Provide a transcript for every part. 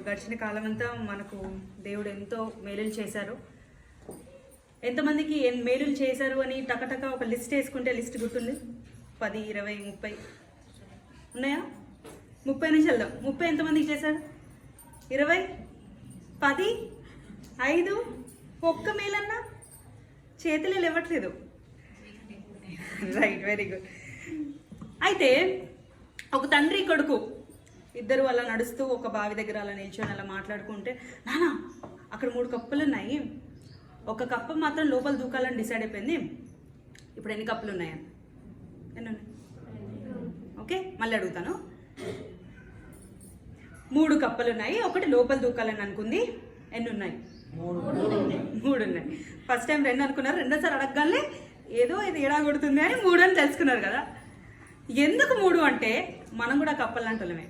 గడిచిన కాలం అంతా మనకు దేవుడు ఎంతో మేలులు చేశారు. ఎంతమందికి మేలులు చేశారు అని టకటక ఒక లిస్ట్ వేసుకుంటే లిస్ట్ గుర్తుంది? 10, 20, 30 ఉన్నాయా? 30 నుంచి వెళ్దాం. 30 ఎంతమందికి చేశారు? 20, 10, 5 ఒక్క మేలన్నా చేతులు లేవట్లేదు. Right, very good. అయితే ఒక తండ్రి కొడుకు ఇద్దరు అలా నడుస్తూ ఒక బావి దగ్గర అలా నిల్చొని అలా మాట్లాడుకుంటే, నానా అక్కడ 3 కప్పులు ఉన్నాయి, ఒక కప్పు మాత్రం లోపల దూకాలని డిసైడ్ అయిపోయింది, ఇప్పుడు ఎన్ని కప్పులు ఉన్నాయని? ఎన్ని ఉన్నాయి? ఓకే, మళ్ళీ అడుగుతాను. 3 కప్పులు ఉన్నాయి, ఒకటి లోపల దూకాలని అనుకుంది, ఎన్ని ఉన్నాయి? 3 ఉన్నాయి. ఫస్ట్ టైం 2 అనుకున్నారు, రెండోసారి అడగగానే ఏదో ఇది ఏడా కొడుతుంది అని 3 అని తెలుసుకున్నారు కదా. ఎందుకు 3 అంటే మనం కూడా కప్పలు అంటున్నామే.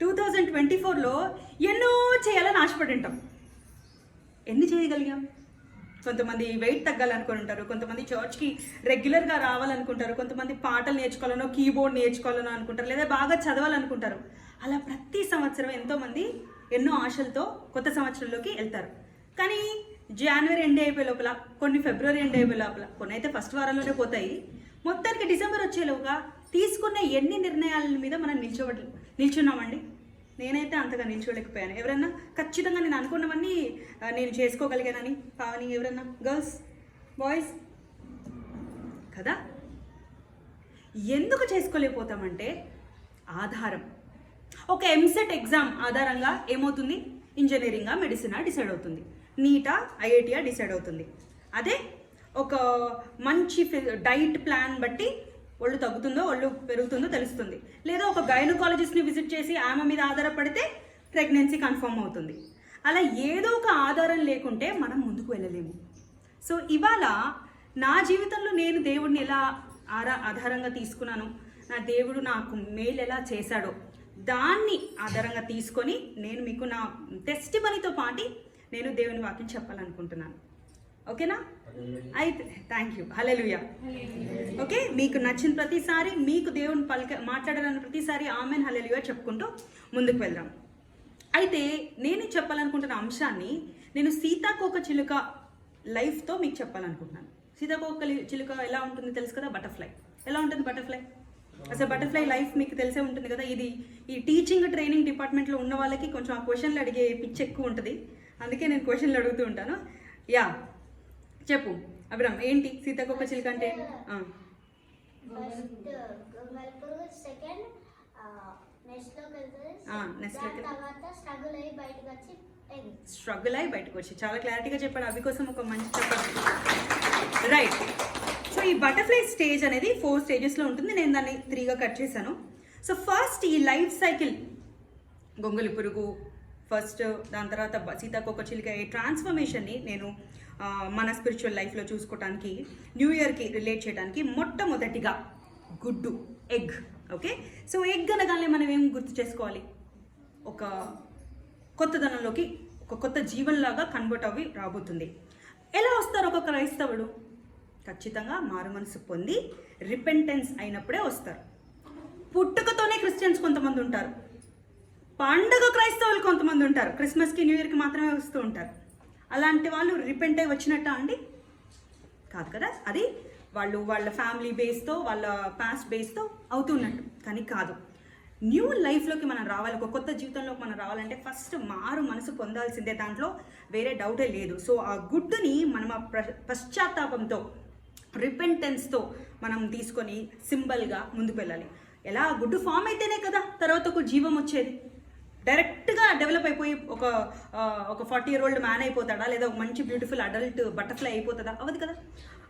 2024లో ఎన్నో చేయాలని ఆశపడి ఉంటాం. ఎన్ని చేయగలిగాం? కొంతమంది వెయిట్ తగ్గాలనుకుని ఉంటారు, కొంతమంది చర్చ్కి రెగ్యులర్గా రావాలనుకుంటారు, కొంతమంది పాటలు నేర్చుకోవాలనో కీబోర్డ్ నేర్చుకోవాలనో అనుకుంటారు, లేదా బాగా చదవాలనుకుంటారు. అలా ప్రతి సంవత్సరం ఎంతోమంది ఎన్నో ఆశలతో కొత్త సంవత్సరంలోకి వెళ్తారు. కానీ జనవరి ఎండ్ అయిపోయే లోపల, కొన్ని ఫిబ్రవరి ఎండ్ అయిపోయే లోపల, కొన్ని అయితే ఫస్ట్ వారంలోనే పోతాయి, మొత్తానికి డిసెంబర్ వచ్చేలోగా తీసుకున్న ఎన్ని నిర్ణయాల మీద మనం నిల్చున్నామండి? నేనైతే అంతగా నిల్చోలేకపోయాను. ఎవరన్నా ఖచ్చితంగా నేను అనుకున్నవన్నీ నేను చేసుకోగలిగానని? పావని, ఎవరన్నా? గర్ల్స్, బాయ్స్ కదా. ఎందుకు చేసుకోలేకపోతామంటే ఆధారం. ఒక ఎంసెట్ ఎగ్జామ్ ఆధారంగా ఏమవుతుంది? ఇంజనీరింగా, మెడిసినా డిసైడ్ అవుతుంది, నీటా, ఐఐటియా డిసైడ్ అవుతుంది. అదే ఒక మంచి డైట్ ప్లాన్ బట్టి ఒళ్ళు తగ్గుతుందో ఒళ్ళు పెరుగుతుందో తెలుస్తుంది. లేదా ఒక గైనకాలజిస్ట్ని విజిట్ చేసి ఆమె మీద ఆధారపడితే ప్రెగ్నెన్సీ కన్ఫర్మ్ అవుతుంది. అలా ఏదో ఒక ఆధారం లేకుంటే మనం ముందుకు వెళ్ళలేము. సో ఇవాళ నా జీవితంలో నేను దేవుడిని ఎలా ఆధారంగా తీసుకున్నాను, నా దేవుడు నాకు మేలు ఎలా చేశాడో దాన్ని ఆధారంగా తీసుకొని నేను మీకు నా టెస్టిమనీతో పాటు నేను దేవుని వాక్యం చెప్పాలనుకుంటున్నాను. ఓకేనా? అయితే థ్యాంక్ యూ. హల్లెలూయా. ఓకే, మీకు నచ్చిన ప్రతిసారి, మీకు దేవుని మాట్లాడాలన్న ప్రతిసారి ఆమెన్ హల్లెలూయా చెప్పుకుంటూ ముందుకు వెళ్దాం. అయితే నేను చెప్పాలనుకుంటున్న అంశాన్ని నేను సీతాకోకచిలుక లైఫ్తో మీకు చెప్పాలనుకుంటున్నాను. సీతాకోకచిలుక ఎలా ఉంటుంది తెలుసు కదా? బటర్ఫ్లై. ఎలా ఉంటుంది బటర్ఫ్లై? అసలు బటర్ఫ్లై లైఫ్ మీకు తెలిసే ఉంటుంది కదా. ఇది ఈ టీచింగ్ ట్రైనింగ్ డిపార్ట్మెంట్లో ఉన్న వాళ్ళకి కొంచెం ఆ క్వశ్చన్లు అడిగే పిచ్చి ఎక్కువ ఉంటుంది, అందుకే నేను క్వశ్చన్లు అడుగుతూ ఉంటాను. యా, చెప్పు అభిరామ్, ఏంటి సీతాకోకచిలుక అంటే? స్ట్రగుల్ అయి బయటకు వచ్చి చాలా క్లారిటీగా చెప్పాడు. అవి కోసం ఒక మంచి చెప్పాలి. రైట్. సో ఈ బటర్ఫ్లై స్టేజ్ అనేది 4 స్టేజెస్లో ఉంటుంది. నేను దాన్ని 3గా కట్ చేశాను. సో ఫస్ట్ ఈ లైఫ్ సైకిల్, గొంగలి పురుగు ఫస్ట్, దాని తర్వాత సీతాకోకచిలుక ఈ ట్రాన్స్ఫర్మేషన్ని నేను మన స్పిరిచువల్ లైఫ్లో చూసుకోవడానికి, న్యూ ఇయర్కి రిలేట్ చేయడానికి మొట్టమొదటిగా గుడ్డు, ఎగ్. ఓకే, సో ఎగ్ అనగానే మనం ఏం గుర్తు చేసుకోవాలి? ఒక కొత్తదనంలోకి, ఒక కొత్త జీవన్లాగా కన్వర్ట్ అవి రాబోతుంది. ఎలా వస్తారు ఒక క్రైస్తవుడు? ఖచ్చితంగా మారు మనసు పొంది రిపెంటెన్స్ అయినప్పుడే వస్తారు. పుట్టుకతోనే క్రిస్టియన్స్ కొంతమంది ఉంటారు, పండుగ క్రైస్తవులు కొంతమంది ఉంటారు, క్రిస్మస్కి న్యూ ఇయర్కి మాత్రమే వస్తూ ఉంటారు. అలాంటి వాళ్ళు రిపెంట్ అయి వచ్చినట్ట అండి? కాదు కదా. అది వాళ్ళు వాళ్ళ ఫ్యామిలీ బేస్తో, వాళ్ళ పాస్ట్ బేస్తో అవుతున్నట్టు, కానీ కాదు. న్యూ లైఫ్లోకి మనం రావాలి, ఒక కొత్త జీవితంలోకి మనం రావాలంటే ఫస్ట్ మారు మనసు పొందాల్సిందే, దాంట్లో వేరే డౌటే లేదు. సో ఆ గుడ్డుని మనం ఆ పశ్చాత్తాపంతో, రిపెంటెన్స్తో మనం తీసుకొని సింబల్గా ముందుకు వెళ్ళాలి. ఎలా? గుడ్డు ఫామ్ అయితేనే కదా తర్వాత ఒక జీవం వచ్చేది. డైరెక్ట్గా డెవలప్ అయిపోయి ఒక 40 year old మ్యాన్ అయిపోతాడా, లేదా ఒక మంచి బ్యూటిఫుల్ అడల్ట్ బటర్ఫ్లై అయిపోతుందా? అవ్వదు కదా.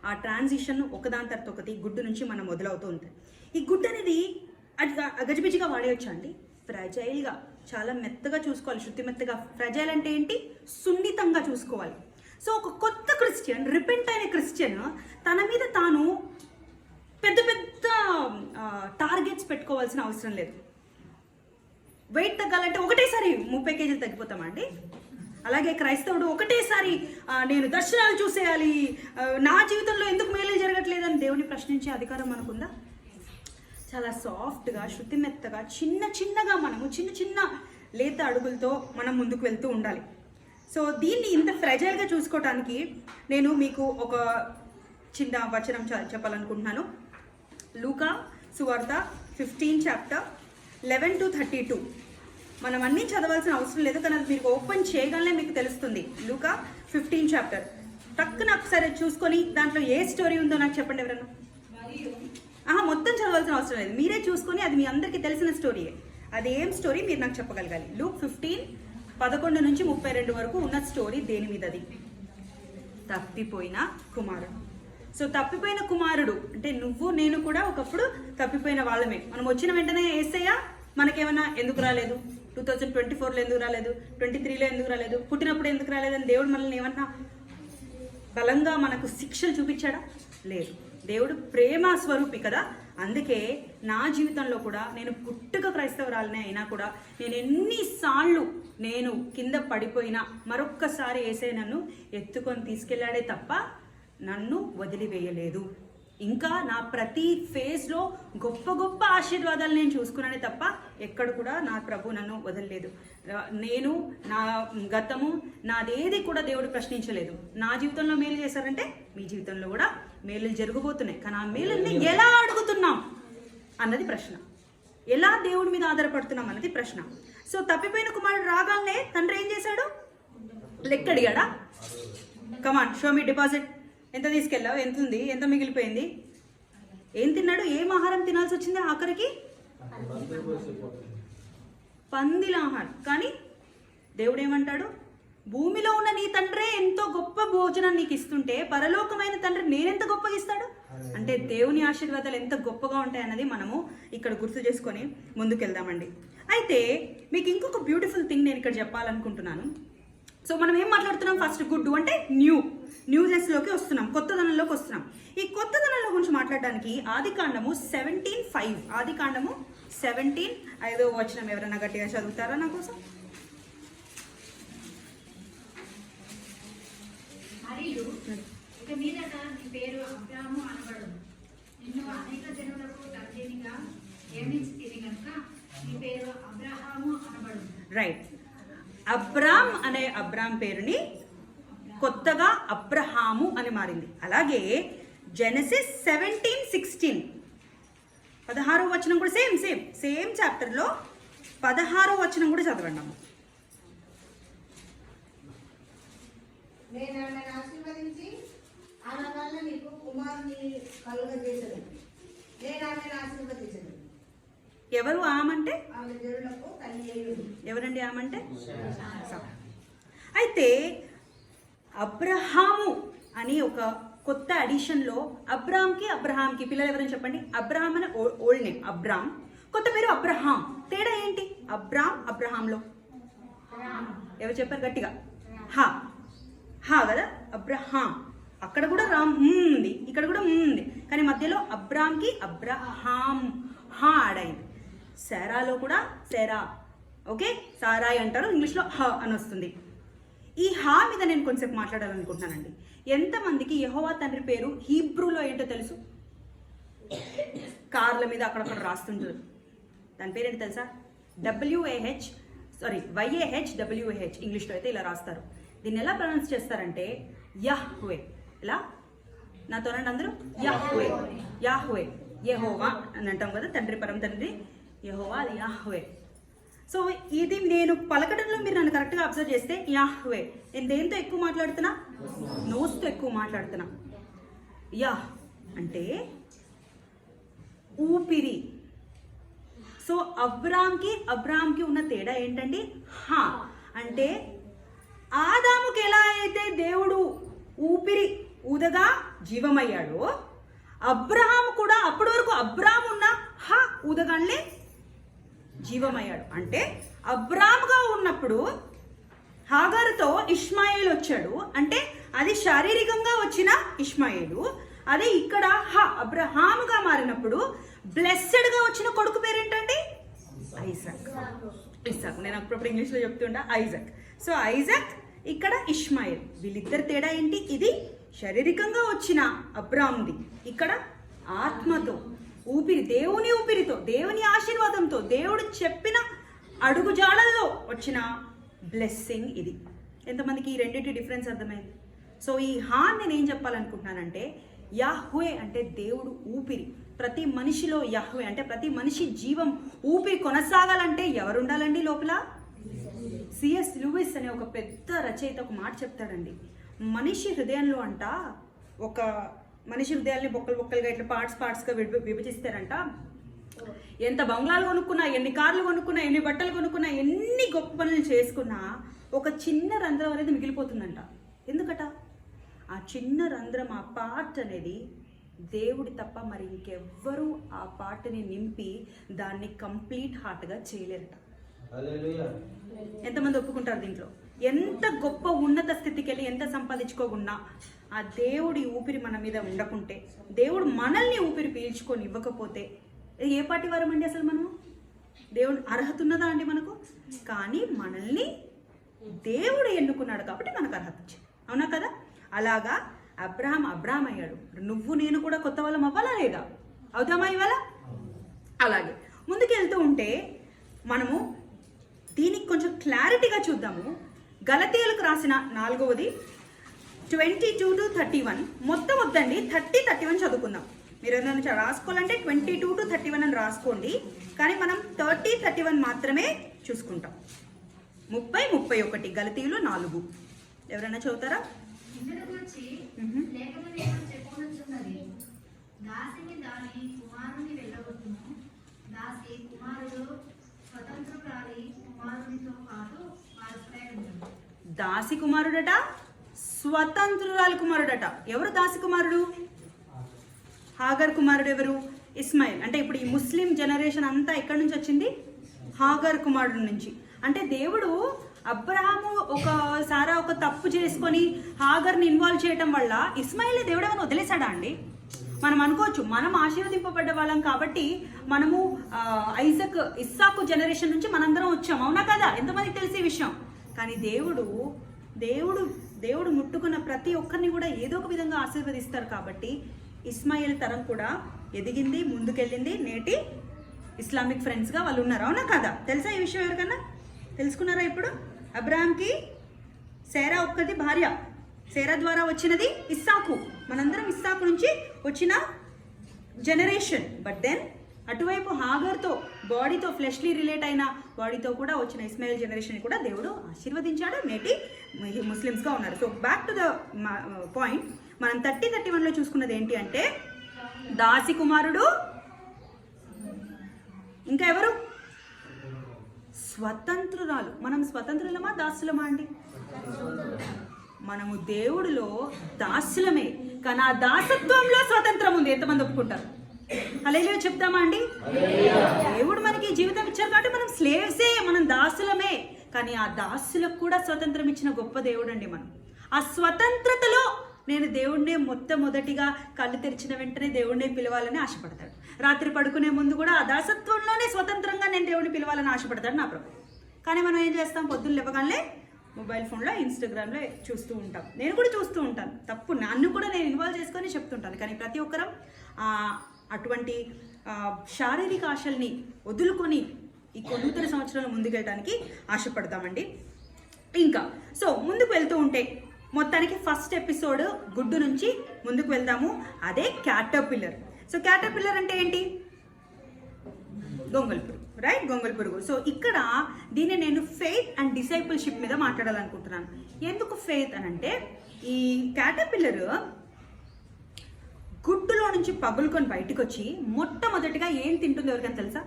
ఆ ట్రాన్సిషన్ ఒకదాని తర్వాత ఒకటి గుడ్డు నుంచి మనం మొదలవుతూ ఉంటుంది. ఈ గుడ్డు అనేది గజిబిజిగా వాడేయచ్చు అండి, ఫ్రెజైల్గా, చాలా మెత్తగా చూసుకోవాలి, శుద్ధి మెత్తగా. ఫ్రెజైల్ అంటే ఏంటి? సున్నితంగా చూసుకోవాలి. సో ఒక కొత్త క్రిస్టియన్, రిపెంట్ అయిన క్రిస్టియన్ తన మీద తాను పెద్ద పెద్ద టార్గెట్స్ పెట్టుకోవాల్సిన అవసరం లేదు. వెయిట్ తగ్గాలంటే ఒకటేసారి 30 kg తగ్గిపోతామండి. అలాగే క్రైస్తవుడు ఒకటేసారి నేను దర్శనాలు చూసేయాలి, నా జీవితంలో ఎందుకు మేలే జరగట్లేదని దేవుని ప్రశ్నించే అధికారం మనకుందా? చాలా సాఫ్ట్గా, శృతి మెత్తగా, చిన్నగా మనము చిన్న లేత అడుగులతో మనం ముందుకు వెళ్తూ ఉండాలి. సో దీన్ని ఇంత ఫ్రెజైల్గా చూసుకోవటానికి నేను మీకు ఒక చిన్న వచనం చెప్పాలనుకుంటున్నాను. లూకా సువార్త 15 చాప్టర్ 11 to 32. మనం అన్నీ చదవాల్సిన అవసరం లేదు, కానీ అది మీరు ఓపెన్ చేయగానే మీకు తెలుస్తుంది. లూకా 15 చాప్టర్ టక్కున ఒకసారి చూసుకొని దాంట్లో ఏ స్టోరీ ఉందో నాకు చెప్పండి ఎవరన్నా. మొత్తం చదవాల్సిన అవసరం లేదు, మీరే చూసుకొని అది మీ అందరికీ తెలిసిన స్టోరీయే. అది ఏం స్టోరీ మీరు నాకు చెప్పగలగాలి. లూక్ 15:11 నుంచి 32 వరకు ఉన్న స్టోరీ దేని మీద? అది తప్పిపోయిన కుమారుడు. సో తప్పిపోయిన కుమారుడు అంటే నువ్వు నేను కూడా ఒకప్పుడు తప్పిపోయిన వాళ్ళమే. మనం వచ్చిన వెంటనే యేసయ్య మనకేమన్నా ఎందుకు రాలేదు, 2024లో ఎందుకు రాలేదు, 23లో ఎందుకు రాలేదు, పుట్టినప్పుడు ఎందుకు రాలేదని దేవుడు మనల్ని ఏమన్నా బలంగా మనకు శిక్షలు చూపించాడా? లేదు. దేవుడు ప్రేమ స్వరూపి కదా. అందుకే నా జీవితంలో కూడా నేను పుట్టుక క్రైస్తవురాలనే అయినా కూడా నేను ఎన్నిసార్లు నేను కింద పడిపోయినా మరొక్కసారి యేసయ్య నన్ను ఎత్తుకొని తీసుకెళ్లాడే తప్ప నన్ను వదిలివేయలేదు. ఇంకా నా ప్రతి ఫేజ్లో గొప్ప గొప్ప ఆశీర్వాదాలు నేను చూసుకున్నానే తప్ప ఎక్కడ కూడా నా ప్రభు నన్ను వదలలేదు. నేను నా గతము నాదేది కూడా దేవుడు ప్రశ్నించలేదు. నా జీవితంలో మేలు చేశారంటే మీ జీవితంలో కూడా మేలు జరగబోతున్నాయి. కానీ ఆ మేలుని ఎలా అడుగుతున్నాం అన్నది ప్రశ్న, ఎలా దేవుడి మీద ఆధారపడుతున్నాం అన్నది ప్రశ్న. సో తప్పిపోయిన కుమారుడు రాగానే తండ్రి ఏం చేశాడు? లెక్క అడిగాడా? కమాన్ షో మీ డిపాజిట్, ఎంత తీసుకెళ్ళావు, ఎంత ఉంది, ఎంత మిగిలిపోయింది, ఏం తిన్నాడు, ఏం ఆహారం తినాల్సి వచ్చింది, ఆఖరికి పందిల ఆహారం. కానీ దేవుడు ఏమంటాడు? భూమిలో ఉన్న నీ తండ్రే ఎంతో గొప్ప భోజనం నీకు ఇస్తుంటే పరలోకమైన తండ్రి నేనెంత గొప్పగా ఇస్తాడు అంటే దేవుని ఆశీర్వాదాలు ఎంత గొప్పగా ఉంటాయన్నది మనము ఇక్కడ గుర్తు చేసుకొని ముందుకెళ్దామండి. అయితే మీకు ఇంకొక బ్యూటిఫుల్ థింగ్ నేను ఇక్కడ చెప్పాలనుకుంటున్నాను. సో మనం ఏం మాట్లాడుతున్నాం? ఫస్ట్ గుడ్ అంటే న్యూజెస్లోకి వస్తున్నాం, కొత్తదనంలోకి వస్తున్నాం. ఈ కొత్తదనంలో గురించి మాట్లాడడానికి ఆదికాండము 17:5 ఆదికాండము 17:5 వచనం ఎవరైనా గట్టిగా చదువుతారా నా కోసం? మరియు ఇక మీదట నీ పేరు అబ్రాము అనబడును. నిన్ను అనేక జనులకు తండ్రినిగా నియమించితిని కనుక నీ పేరు అబ్రహాము అనబడును. రైట్. అబ్రామ్ అనే అబ్రామ్ పేరుని కొత్తగా అబ్రహాము అని మారింది. అలాగే జెనసిస్ 17:16 16వ వచనం కూడా సేమ్ చాప్టర్లో 16వ వచనం కూడా చదవండి. నేను ఆమెను ఆశీర్వదించి ఆమె వల్ల నీకు కుమారుని కలుగజేసేది. నేను ఆమెను ఆశీర్వదించను. ఎవరు ఆమంటే? ఆమె జనులకు తల్లి అయ్యుంది. ఎవరండి ఆమంటే? అయితే అబ్రహాము అని ఒక కొత్త అడిషన్లో అబ్రహాంకి పిల్లలు ఎవరైనా చెప్పండి. అబ్రహాం అనే ఓల్డ్ నేమ్ అబ్రామ్, కొత్త పేరు అబ్రహాం. తేడా ఏంటి? అబ్రహాంలో ఎవరు చెప్పారు గట్టిగా? హా కదా, అబ్రహాం. అక్కడ కూడా రామ్ ఉంది, ఇక్కడ కూడా ఉంది, కానీ మధ్యలో అబ్రామ్కి అబ్రహాం ఆడైంది. శారాలో కూడా శారా, ఓకే, సారాయ్ అంటారు, ఇంగ్లీష్లో హ అని వస్తుంది. ఈ హా మీద నేను కొంచెంసేపు మాట్లాడాలనుకుంటున్నానండి. ఎంతమందికి యెహోవా తండ్రి పేరు హీబ్రూలో ఏంటో తెలుసు? కార్ల మీద అక్కడక్కడ రాస్తుంటారు. దాని పేరేంటి తెలుసా? YAHWAH. ఇంగ్లీష్లో అయితే ఇలా రాస్తారు. దీన్ని ఎలా ప్రొనౌన్స్ చేస్తారంటే యహ్వే. ఇలా నాతోనండి అందరూ, యాహ్వే, యెహోవా అని అంటాం కదా, తండ్రి పరం తండ్రి యెహోవా, అది యాహ్వే. సో ఇది నేను పలకడంలో మీరు నన్ను కరెక్ట్గా అబ్జర్వ్ చేస్తే యాహ్వే. నేను దేంతో ఎక్కువ మాట్లాడుతున్నా? నోస్తో ఎక్కువ మాట్లాడుతున్నా. యాహ్ అంటే ఊపిరి. సో అబ్రామ్కి ఉన్న తేడా ఏంటండి? హా అంటే ఆదాముకి ఎలా అయితే దేవుడు ఊపిరి ఊదగా జీవమయ్యాడో, అబ్రహాము కూడా అప్పటి వరకు అబ్రాము ఉన్న హ ఊదగానే జీవమయ్యాడు. అంటే అబ్రాముగా ఉన్నప్పుడు హాగారుతో ఇష్మాయేలు వచ్చాడు, అంటే అది శారీరకంగా వచ్చిన ఇష్మాయేలు. అదే ఇక్కడ అబ్రహాముగా మారినప్పుడు బ్లెస్సెడ్గా వచ్చిన కొడుకు పేరేంటండి? ఐజాక్. నేను అప్పుడప్పుడు ఇంగ్లీష్లో చెప్తుంటా ఐజాక్. సో ఐజాక్, ఇక్కడ ఇష్మాయేల్. వీళ్ళిద్దరు తేడా ఏంటి? ఇది శారీరకంగా వచ్చిన అబ్రామ్ది, ఇక్కడ ఆత్మతో, ఊపిరి, దేవుని ఊపిరితో, దేవుని ఆశీర్వాదంతో, దేవుడు చెప్పిన అడుగుజాడల్లో వచ్చిన బ్లెస్సింగ్ ఇది. ఎంతమందికి ఈ రెండింటి డిఫరెన్స్ అర్థమైంది? సో ఈ హాన్ నేను ఏం చెప్పాలనుకుంటున్నానంటే, యాహ్వే అంటే దేవుడు ఊపిరి. ప్రతి మనిషిలో యాహ్వే అంటే ప్రతి మనిషి జీవం ఊపిరి కొనసాగాలంటే ఎవరు ఉండాలండి లోపల? సిఎస్ లూయిస్ అనే ఒక పెద్ద రచయిత ఒక మాట చెప్తాడండి. మనిషి హృదయంలో అంట, ఒక మనిషి హృదయాల్ని బొక్కలుగా ఇట్లా పార్ట్స్గా విభజిస్తారంట. ఎంత బంగ్లాలు కొనుక్కున్నా, ఎన్ని కార్లు కొనుక్కున్నా, ఎన్ని బట్టలు కొనుక్కున్నా, ఎన్ని గొప్ప పనులు చేసుకున్నా ఒక చిన్న రంధ్రం అనేది మిగిలిపోతుందంట. ఎందుకట? ఆ చిన్న రంధ్రం, ఆ పార్ట్ అనేది దేవుడి తప్ప మరి ఇంకెవ్వరూ ఆ పార్ట్ని నింపి దాన్ని కంప్లీట్ హార్ట్గా చేయలేరట. ఎంతమంది ఒప్పుకుంటారు దీంట్లో? ఎంత గొప్ప ఉన్నత స్థితికి వెళ్ళి ఎంత సంపాదించుకోకున్నా ఆ దేవుడి ఊపిరి మన మీద ఉండకుంటే, దేవుడు మనల్ని ఊపిరి పీల్చుకొని ఇవ్వకపోతే ఏ పాటి వారం అండి అసలు మనము? దేవుడు అర్హత ఉన్నదా అండి మనకు? కానీ మనల్ని దేవుడు ఎన్నుకున్నాడు కాబట్టి మనకు అర్హత వచ్చింది. అవునా కదా? అలాగా అబ్రహాం అయ్యాడు. నువ్వు నేను కూడా కొత్త వాళ్ళం అవ్వాలా లేదా? అవుతామా ఇవాళ? అలాగే ముందుకు వెళ్తూ ఉంటే మనము దీనికి కొంచెం క్లారిటీగా చూద్దాము. గలతీయులకు రాసిన 4వది 22 to 31. మొత్తం వద్దండి, 30-31 చదువుకుందాం. మీరు ఏదైనా రాసుకోవాలంటే 22 to 31 అని రాసుకోండి. కానీ మనం 30-31 మాత్రమే చూసుకుంటాం. 30-31 గలతీయులు 4. ఎవరైనా చదువుతారా? ఇందులో గురించి లేఖనం చెప్పుకొనుచున్నది. దాసిని దాని కుమారుని వెళ్ళగొట్టును. దాసి కుమారుడు స్వతంత్రురాలి కుమారునితో పాటు వారసుడై ఉంటాడు. దాసి కుమారుడట, స్వతంత్రురాలి కుమారుడట. ఎవరు దాసి కుమారుడు? హాగర్ కుమారుడు ఎవరు? ఇస్మాయిల్. అంటే ఇప్పుడు ఈ ముస్లిం జనరేషన్ అంతా ఎక్కడి నుంచి వచ్చింది? హాగర్ కుమారుడు నుంచి. అంటే దేవుడు అబ్రహాము ఒక తప్పు చేసుకొని హాగర్ని ఇన్వాల్వ్ చేయడం వల్ల ఇస్మాయిల్ దేవుడు ఏమైనా వదిలేశాడా అండి? మనం అనుకోవచ్చు మనం ఆశీర్వదింపబడ్డ వాళ్ళం కాబట్టి మనము ఇస్సాకు జనరేషన్ నుంచి మనందరం వచ్చాం. అవునా కదా? ఎంతమందికి తెలిసే విషయం. కానీ దేవుడు ముట్టుకున్న ప్రతి ఒక్కరిని కూడా ఏదో ఒక విధంగా ఆశీర్వదిస్తారు. కాబట్టి ఇస్మాయిల్ తరం కూడా ఎదిగింది, ముందుకెళ్ళింది. నేటి ఇస్లామిక్ ఫ్రెండ్స్గా వాళ్ళు ఉన్నారు. అవునా కదా? తెలుసా ఈ విషయం? ఎవరికన్నా తెలుసుకున్నారా? ఇప్పుడు అబ్రహాంకి సేరా ఒక్కది భార్య. సేరా ద్వారా వచ్చినది ఇస్సాకు. మనందరం ఇస్సాకు నుంచి వచ్చిన జనరేషన్. బట్ దెన్ అటువైపు హాగర్తో బాడీతో ఫ్లెష్లీ రిలేట్ అయిన బాడీతో కూడా వచ్చిన ఇస్మాయిల్ జనరేషన్ కూడా దేవుడు ఆశీర్వదించాడు. నేటి ముస్లిమ్స్గా ఉన్నారు. So back to the point. మనం 30-31లో చూసుకున్నది ఏంటి అంటే, దాసి కుమారుడు, ఇంకా ఎవరు? స్వతంత్రురాలు. మనం స్వతంత్రులమా దాసులమా అండి? మనము దేవుడిలో దాసులమే, కానీ ఆ దాసత్వంలో స్వతంత్రం ఉంది. ఎంతమంది ఒప్పుకుంటారు? హల్లెలూయా చెప్తామా అండి? దేవుడు మనకి జీవితం ఇచ్చారు కాబట్టి మనం స్లేవ్సే, మనం దాసులమే. కానీ ఆ దాసులకు కూడా స్వతంత్రం ఇచ్చిన గొప్ప దేవుడు అండి మనం. ఆ స్వతంత్రతలో నేను దేవుడినే మొట్టమొదటిగా కళ్ళు తెరిచిన వెంటనే దేవుడినే పిలవాలని ఆశపడతాడు. రాత్రి పడుకునే ముందు కూడా ఆ దాసత్వంలోనే స్వతంత్రంగా నేను దేవుడిని పిలవాలని ఆశపడతాడు నా ప్రభు. కానీ మనం ఏం చేస్తాం? పొద్దున్న లేవగానే మొబైల్ ఫోన్లో ఇన్స్టాగ్రామ్లో చూస్తూ ఉంటాం. నేను కూడా చూస్తూ ఉంటాను. తప్పు, నన్ను కూడా నేను ఇన్వాల్వ్ చేసుకొని చెప్తుంటాను. కానీ ప్రతి ఒక్కరం అటువంటి శారీరక ఆశల్ని వదులుకొని ఈ నూతన సంవత్సరంలో ముందుకెళ్ళడానికి ఆశపడతామండి. ఇంకా సో ముందుకు వెళ్తూ ఉంటే మొత్తానికి ఫస్ట్ ఎపిసోడ్ గుడ్డు నుంచి ముందుకు వెళ్దాము. అదే క్యాటర్పిల్లర్. సో క్యాటర్పిల్లర్ అంటే ఏంటి? గొంగళి పురుగు, రైట్? గొంగళి పురుగు. సో ఇక్కడ దీన్ని నేను ఫెయిత్ అండ్ డిసైపుల్షిప్ మీద మాట్లాడాలనుకుంటున్నాను. ఎందుకు ఫెయిత్ అని అంటే, ఈ క్యాటర్పిల్లర్ గుడ్డులో నుంచి పగులుకొని బయటకు వచ్చి మొట్టమొదటిగా ఏం తింటుందో ఎవరికైనా తెలుసా?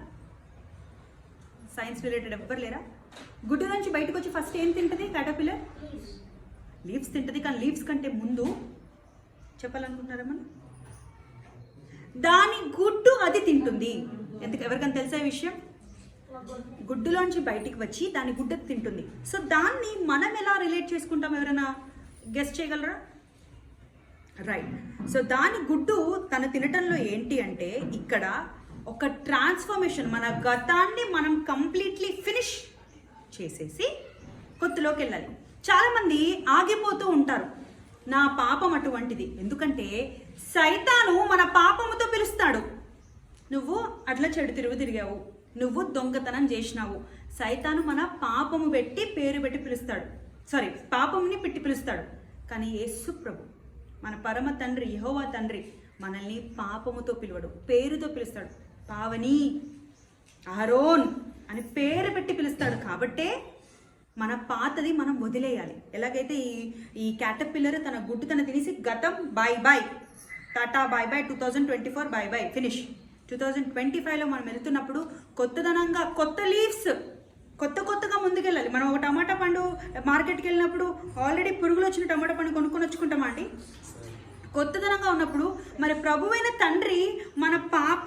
సైన్స్ రిలేటెడ్ ఎవ్వరు లేరా? గుడ్డు నుంచి బయటకు వచ్చి ఫస్ట్ ఏం తింటుంది క్యాటర్పిల్లర్? లీవ్స్ తింటుంది. కానీ లీవ్స్ కంటే ముందు చెప్పాలనుకుంటున్నారా మనం? దాని గుడ్డు అది తింటుంది. ఎందుకు ఎవరికైనా తెలుసా ఈ విషయం? గుడ్డులోంచి బయటికి వచ్చి దాని గుడ్డ తింటుంది. సో దాన్ని మనం ఎలా రిలేట్ చేసుకుంటాం? ఎవరైనా గెస్ట్ చేయగలరా? రైట్. సో దాని గుడ్డు తను తినటంలో ఏంటి అంటే, ఇక్కడ ఒక ట్రాన్స్ఫర్మేషన్, మన గతాన్ని మనం కంప్లీట్లీ ఫినిష్ చేసేసి కొత్తలోకి వెళ్ళాలి. చాలామంది ఆగిపోతూ ఉంటారు. నా పాపం అటువంటిది. ఎందుకంటే సైతాను మన పాపముతో పిలుస్తాడు. నువ్వు అట్లా చెడు తిరుగు తిరిగావు, నువ్వు దొంగతనం చేసినావు. సైతాను మన పాపము పెట్టి పేరు పెట్టి పిలుస్తాడు, పాపముని పెట్టి పిలుస్తాడు. కానీ యేసు ప్రభు మన పరమ తండ్రి యెహోవా తండ్రి మనల్ని పాపముతో పిలవడు, పేరుతో పిలుస్తాడు. పావని, అహరోన్ అని పేరు పెట్టి పిలుస్తాడు. కాబట్టే మన పాతది మనం వదిలేయాలి. ఎలాగైతే ఈ క్యాటర్పిల్లర్ తన గుడ్డు తన తినేసి గతం bye bye, tata bye bye, 2024 bye bye, finish. 2025లో మనం వెళ్తున్నప్పుడు కొత్తదనంగా, కొత్త లీవ్స్, కొత్తగా ముందుకెళ్ళాలి. మనం ఒక టమాటా పండు మార్కెట్కి వెళ్ళినప్పుడు ఆల్రెడీ పురుగులు వచ్చిన టమాటా పండు కొనుక్కొని వచ్చుకుంటామా అండి? కొత్తదనంగా ఉన్నప్పుడు మరి ప్రభువైన తండ్రి మన పాత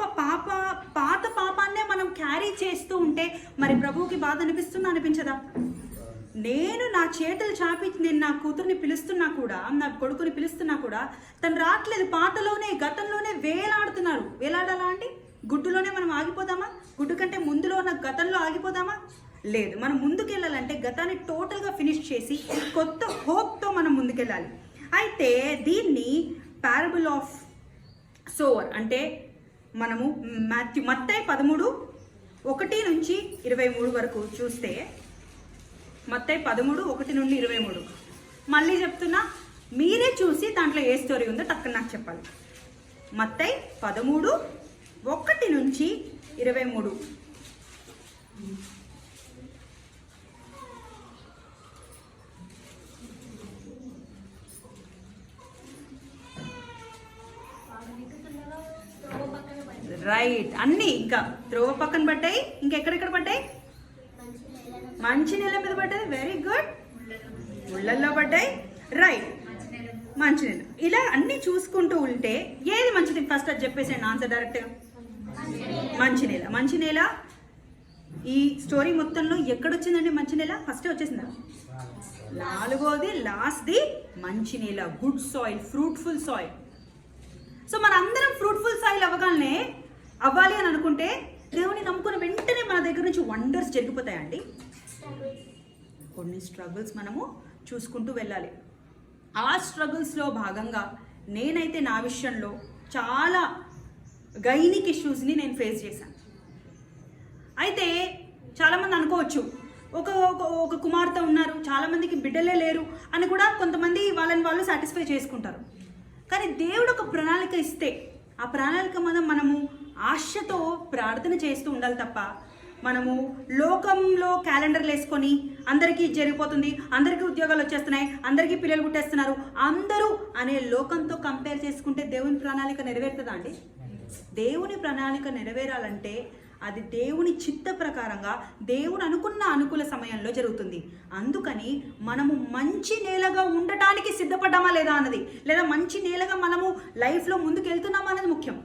పాపాన్నే మనం క్యారీ చేస్తూ ఉంటే మరి ప్రభువుకి బాధ అనిపించదా? నేను నా చేతులు చాపి నేను నా కూతుర్ని పిలుస్తున్నా కూడా, నా కొడుకుని పిలుస్తున్నా కూడా తను రావట్లేదు. పాతలోనే, గతంలోనే వేలాడుతున్నారు. వేలాడాలా అండి? గుడ్డులోనే మనం ఆగిపోదామా? గుడ్డు కంటే ముందులో ఉన్న గతంలో ఆగిపోదామా? లేదు. మనం ముందుకెళ్ళాలంటే గతాన్ని టోటల్గా ఫినిష్ చేసి కొత్త హోప్తో మనం ముందుకెళ్ళాలి. అయితే దీన్ని పారబుల్ ఆఫ్ సోవర్ అంటే మనము మత్తయి 13:1-23 వరకు చూస్తే, మత్తయి 13:1-23 మళ్ళీ చెప్తున్నా, మీరే చూసి దాంట్లో ఏ స్టోరీ ఉందో టక్కన నాకు చెప్పాలి. మత్తయి 13:1-23. రైట్. అన్నీ ఇంకా త్రోవ పక్కన పడ్డాయి. ఇంకెక్కడెక్కడ పడ్డాయి? మంచి నేల మీద పడ్డాయి. Very good. ముళ్ళల్లో పడ్డాయి. రైట్, మంచి నేల. ఇలా అన్ని చూసుకుంటూ ఉంటే ఏది మంచిది? ఫస్ట్ అది చెప్పేసాను ఆన్సర్ డైరెక్ట్గా. మంచి నేల. మంచి నేల ఈ స్టోరీ మొత్తంలో ఎక్కడొచ్చిందండి? మంచి నేల ఫస్టే వచ్చేసిందా? 4వది లాస్ట్ది మంచి నేల, good soil, fruitful soil. So మనందరం ఫ్రూట్ఫుల్ సాయిల్ అవ్వాలి అని అనుకుంటే దేవుని నమ్ముకున్న వెంటనే మన దగ్గర నుంచి వండర్స్ జరిగిపోతాయండి. కొన్ని స్ట్రగుల్స్ మనము చూసుకుంటూ వెళ్ళాలి. ఆ స్ట్రగుల్స్లో భాగంగా నేనైతే నా విషయంలో చాలా గైనిక్ ఇష్యూస్ని నేను ఫేస్ చేశాను. అయితే చాలామంది అనుకోవచ్చు, ఒక కుమార్తె ఉన్నారు, చాలామందికి బిడ్డలే లేరు అని కూడా కొంతమంది వాళ్ళని వాళ్ళు సాటిస్ఫై చేసుకుంటారు. కానీ దేవుడు ఒక ప్రణాళిక ఇస్తే ఆ ప్రణాళిక మనము ఆశతో ప్రార్థన చేస్తూ ఉండాలి తప్ప మనము లోకంలో క్యాలెండర్లు వేసుకొని అందరికీ జరిగిపోతుంది, అందరికీ ఉద్యోగాలు వచ్చేస్తున్నాయి, అందరికీ పిల్లలు పుట్టేస్తున్నారు, అందరూ అనే లోకంతో కంపేర్ చేసుకుంటే దేవుని ప్రణాళిక నెరవేరుతుందా అండి? దేవుని ప్రణాళిక నెరవేరాలంటే అది దేవుని చిత్త ప్రకారంగా దేవుడు అనుకున్న అనుకూల సమయంలో జరుగుతుంది. అందుకని మనము మంచి నేలగా ఉండటానికి సిద్ధపడ్డామా లేదా అన్నది, లేదా మంచి నేలగా మనము లైఫ్లో ముందుకు వెళ్తున్నామా అన్నది ముఖ్యం.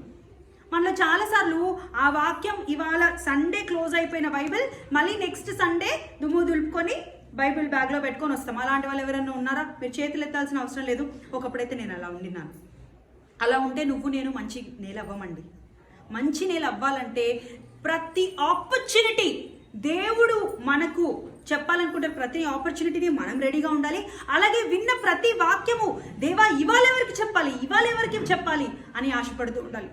మనలో చాలాసార్లు ఆ వాక్యం ఇవాళ సండే క్లోజ్ అయిపోయిన బైబిల్ మళ్ళీ నెక్స్ట్ సండే దుమ్ము దులుపుకొని బైబిల్ బ్యాగ్లో పెట్టుకొని వస్తాం. అలాంటి వాళ్ళు ఎవరైనా ఉన్నారా? మీరు చేతులు ఎత్తాల్సిన అవసరం లేదు. ఒకప్పుడైతే నేను అలా ఉండినాను. అలా ఉంటే నువ్వు నేను మంచి నేల అవ్వమండి. మంచి నేల అవ్వాలంటే ప్రతి ఆపర్చునిటీ దేవుడు మనకు చెప్పాలనుకుంటే ప్రతి ఆపర్చునిటీని మనం రెడీగా ఉండాలి. అలాగే విన్న ప్రతి వాక్యము దేవా ఇవాళ ఎవరికి చెప్పాలి అని ఆశపడుతూ ఉండాలి.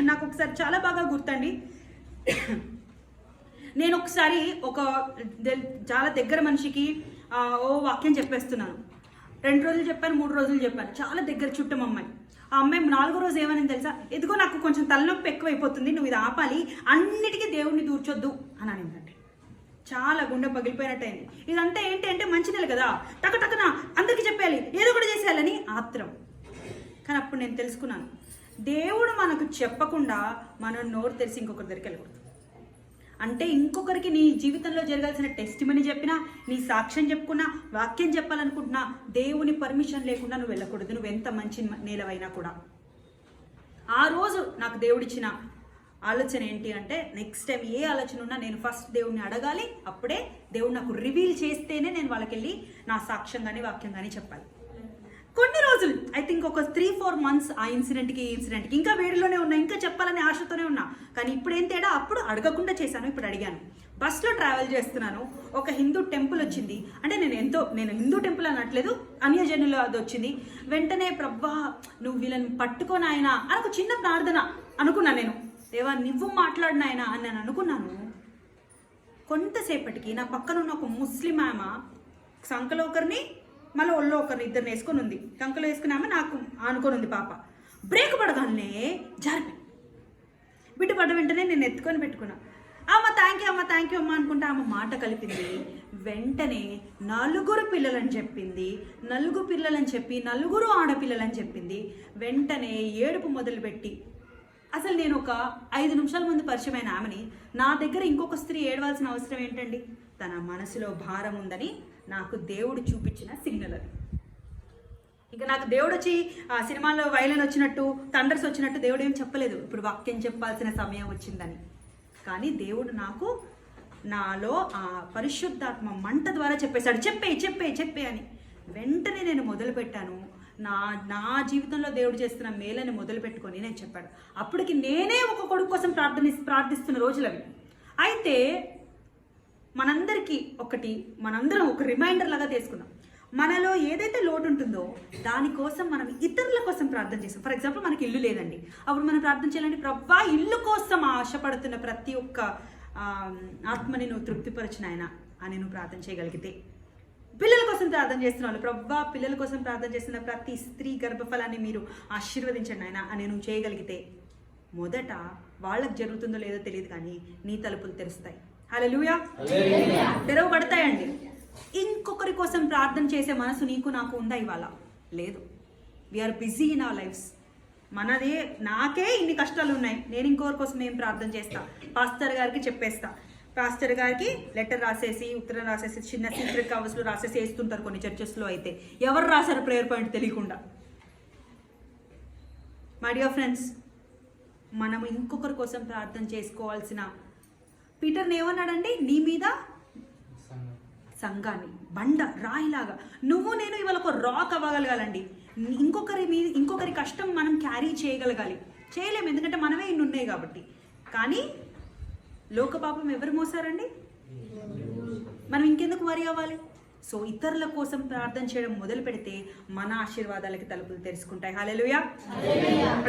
నాకు ఒకసారి చాలా బాగా గుర్తండి, నేను ఒకసారి చాలా దగ్గర మనిషికి వాక్యం చెప్పేస్తున్నాను. 2 రోజులు చెప్పాను, 3 రోజులు చెప్పాను. చాలా దగ్గర చుట్టం అమ్మాయి. ఆ అమ్మాయి 4వ రోజు ఏమని తెలుసా? ఎదుగో నాకు కొంచెం తలనొప్పి ఎక్కువైపోతుంది, నువ్వు ఇది ఆపాలి, అన్నిటికీ దేవుడిని దూర్చొద్దు అని అనిందండి. చాలా గుండె పగిలిపోయినట్టయింది. ఇదంతా ఏంటి అంటే మంచి నెల కదా, టకటకన అందరికీ చెప్పేయాలి, ఏదో ఒకటి చేసేయాలని ఆత్రం. కానీ అప్పుడు నేను తెలుసుకున్నాను, దేవుడు మనకు చెప్పకుండా మనం నోరు తెరిచి ఇంకొకరి దగ్గరికి వెళ్ళకూడదు. అంటే ఇంకొకరికి నీ జీవితంలో జరగాల్సిన టెస్టిమనీ చెప్పినా, నీ సాక్ష్యం చెప్పుకున్నా, వాక్యం చెప్పాలనుకుంటున్నా దేవుని పర్మిషన్ లేకుండా నువ్వు వెళ్ళకూడదు, నువ్వు ఎంత మంచి నేలవైనా కూడా. ఆ రోజు నాకు దేవుడిచ్చిన ఆలోచన ఏంటి అంటే, నెక్స్ట్ టైం ఏ ఆలోచన ఉన్నా నేను ఫస్ట్ దేవుడిని అడగాలి, అప్పుడే దేవుడు నాకు రివీల్ చేస్తేనే నేను వాళ్ళకి వెళ్ళి నా సాక్ష్యం కానీ వాక్యం కానీ చెప్పాలి. కొన్ని రోజులు, ఐ థింక్ ఒక 3-4 months ఆ ఇన్సిడెంట్కి ఇంకా వేడిలోనే ఉన్నా, ఇంకా చెప్పాలనే ఆశతోనే ఉన్నా. కానీ ఇప్పుడు ఏం తేడా, అప్పుడు అడగకుండా చేశాను, ఇప్పుడు అడిగాను. బస్లో ట్రావెల్ చేస్తున్నాను, ఒక హిందూ టెంపుల్ వచ్చింది. అంటే నేను హిందూ టెంపుల్ అనట్లేదు, అన్యజనులు అది వచ్చింది. వెంటనే ప్రభా నువ్వు వీళ్ళని పట్టుకోనాయనా అని ఒక చిన్న ప్రార్థన అనుకున్నాను. నేను దేవా నువ్వు మాట్లాడినాయనా అని నేను అనుకున్నాను. కొంతసేపటికి నా పక్కన ఉన్న ఒక ముస్లిం ఆమె సంకలో ఒకరిని మళ్ళీ ఒళ్ళో ఒకరిని ఇద్దరిని వేసుకొని ఉంది. సంకలో వేసుకుని ఆమె నాకు ఆనుకొని ఉంది పాప. బ్రేక్ పడగానే జారిపోయి బిడ్డ పడ్డ వెంటనే నేను ఎత్తుకొని పెట్టుకున్నా. అమ్మ థ్యాంక్ యూ అమ్మ అనుకుంటే ఆమె మాట కలిపింది. వెంటనే 4 పిల్లలని చెప్పింది. 4 పిల్లలని చెప్పి 4 ఆడపిల్లలని చెప్పింది. వెంటనే ఏడుపు మొదలుపెట్టి, అసలు నేను ఒక 5 నిమిషాల ముందు పరిచయమైన ఆమెని నా దగ్గర ఇంకొక స్త్రీ ఏడవాల్సిన అవసరం ఏంటండి? తన మనసులో భారం ఉందని నాకు దేవుడు చూపించిన సిగ్నల్ అది. ఇక నాకు దేవుడు వచ్చి ఆ సినిమాలో వైలన్ వచ్చినట్టు, థండర్స్ వచ్చినట్టు దేవుడు ఏం చెప్పలేదు, ఇప్పుడు వాక్యం చెప్పాల్సిన సమయం వచ్చిందని. కానీ దేవుడు నాకు నాలో ఆ పరిశుద్ధాత్మ మంట ద్వారా చెప్పేశాడు, చెప్పే అని. వెంటనే నేను మొదలుపెట్టాను. నా జీవితంలో దేవుడు చేస్తున్న మేలని మొదలు పెట్టుకొని నేను చెప్పాడు. అప్పటికి నేనే ఒక కొడుకు కోసం ప్రార్థిస్తున్న రోజులు అవి. అయితే మనందరం ఒక రిమైండర్ లాగా తీసుకుందాం. మనలో ఏదైతే లోటు ఉంటుందో దానికోసం మనం ఇతరుల కోసం ప్రార్థన చేస్తాం. ఫర్ ఎగ్జాంపుల్ మనకి ఇల్లు లేదండి, అప్పుడు మనం ప్రార్థన చేయాలంటే ప్రభువా ఇల్లు కోసం ఆశపడుతున్న ప్రతి ఒక్క ఆత్మని నువ్వు తృప్తిపరచిన ఆయన అని నువ్వు ప్రార్థన చేయగలిగితే, పిల్లల కోసం ప్రార్థన చేస్తున్న వాళ్ళు ప్రభువా పిల్లల కోసం ప్రార్థన చేస్తున్న ప్రతి స్త్రీ గర్భఫలాన్ని మీరు ఆశీర్వదించండి ఆయన అని నువ్వు చేయగలిగితే, మొదట వాళ్ళకి జరుగుతుందో లేదో తెలియదు కానీ నీ తలుపులు తెరుస్తాయి. హల్లెలూయా, తెరవబడతాయండి. ఇంకొకరి కోసం ప్రార్థన చేసే మనసు నీకు నాకు ఉందా? ఇవాళ లేదు. We are busy in our lives. నాకే ఇన్ని కష్టాలు ఉన్నాయి, నేను ఇంకొకరి కోసం ఏం ప్రార్థన చేస్తా? పాస్టర్ గారికి చెప్పేస్తా, పాస్టర్ గారికి లెటర్ రాసేసి ఉత్తరం రాసేసి చిన్న సీక్రెట్ కవర్స్లో రాసేసి వేస్తుంటారు కొన్ని చర్చెస్లో. అయితే ఎవరు రాశారు ప్రేయర్ పాయింట్ తెలియకుండా? మై డియర్ ఫ్రెండ్స్, మనం ఇంకొకరి కోసం ప్రార్థన చేసుకోవాల్సిన, పీటర్ని ఏమన్నాడండి, నీ మీద సంఘాన్ని బండ రాయిలాగా నువ్వు నేను ఇవాళ ఒక రాక్ అవ్వగలగాలండి. ఇంకొకరి కష్టం మనం క్యారీ చేయగలగాలి. చేయలేము, ఎందుకంటే మనమే ఇన్ని ఉన్నాయి కాబట్టి. కానీ లోకపాపం ఎవరు మోసారండి? మనం ఇంకెందుకు వరి అవ్వాలి? సో ఇతరుల కోసం ప్రార్థన చేయడం మొదలు పెడితే మన ఆశీర్వాదాలకి తలుపులు తెరుచుకుంటాయి. హల్లెలూయా,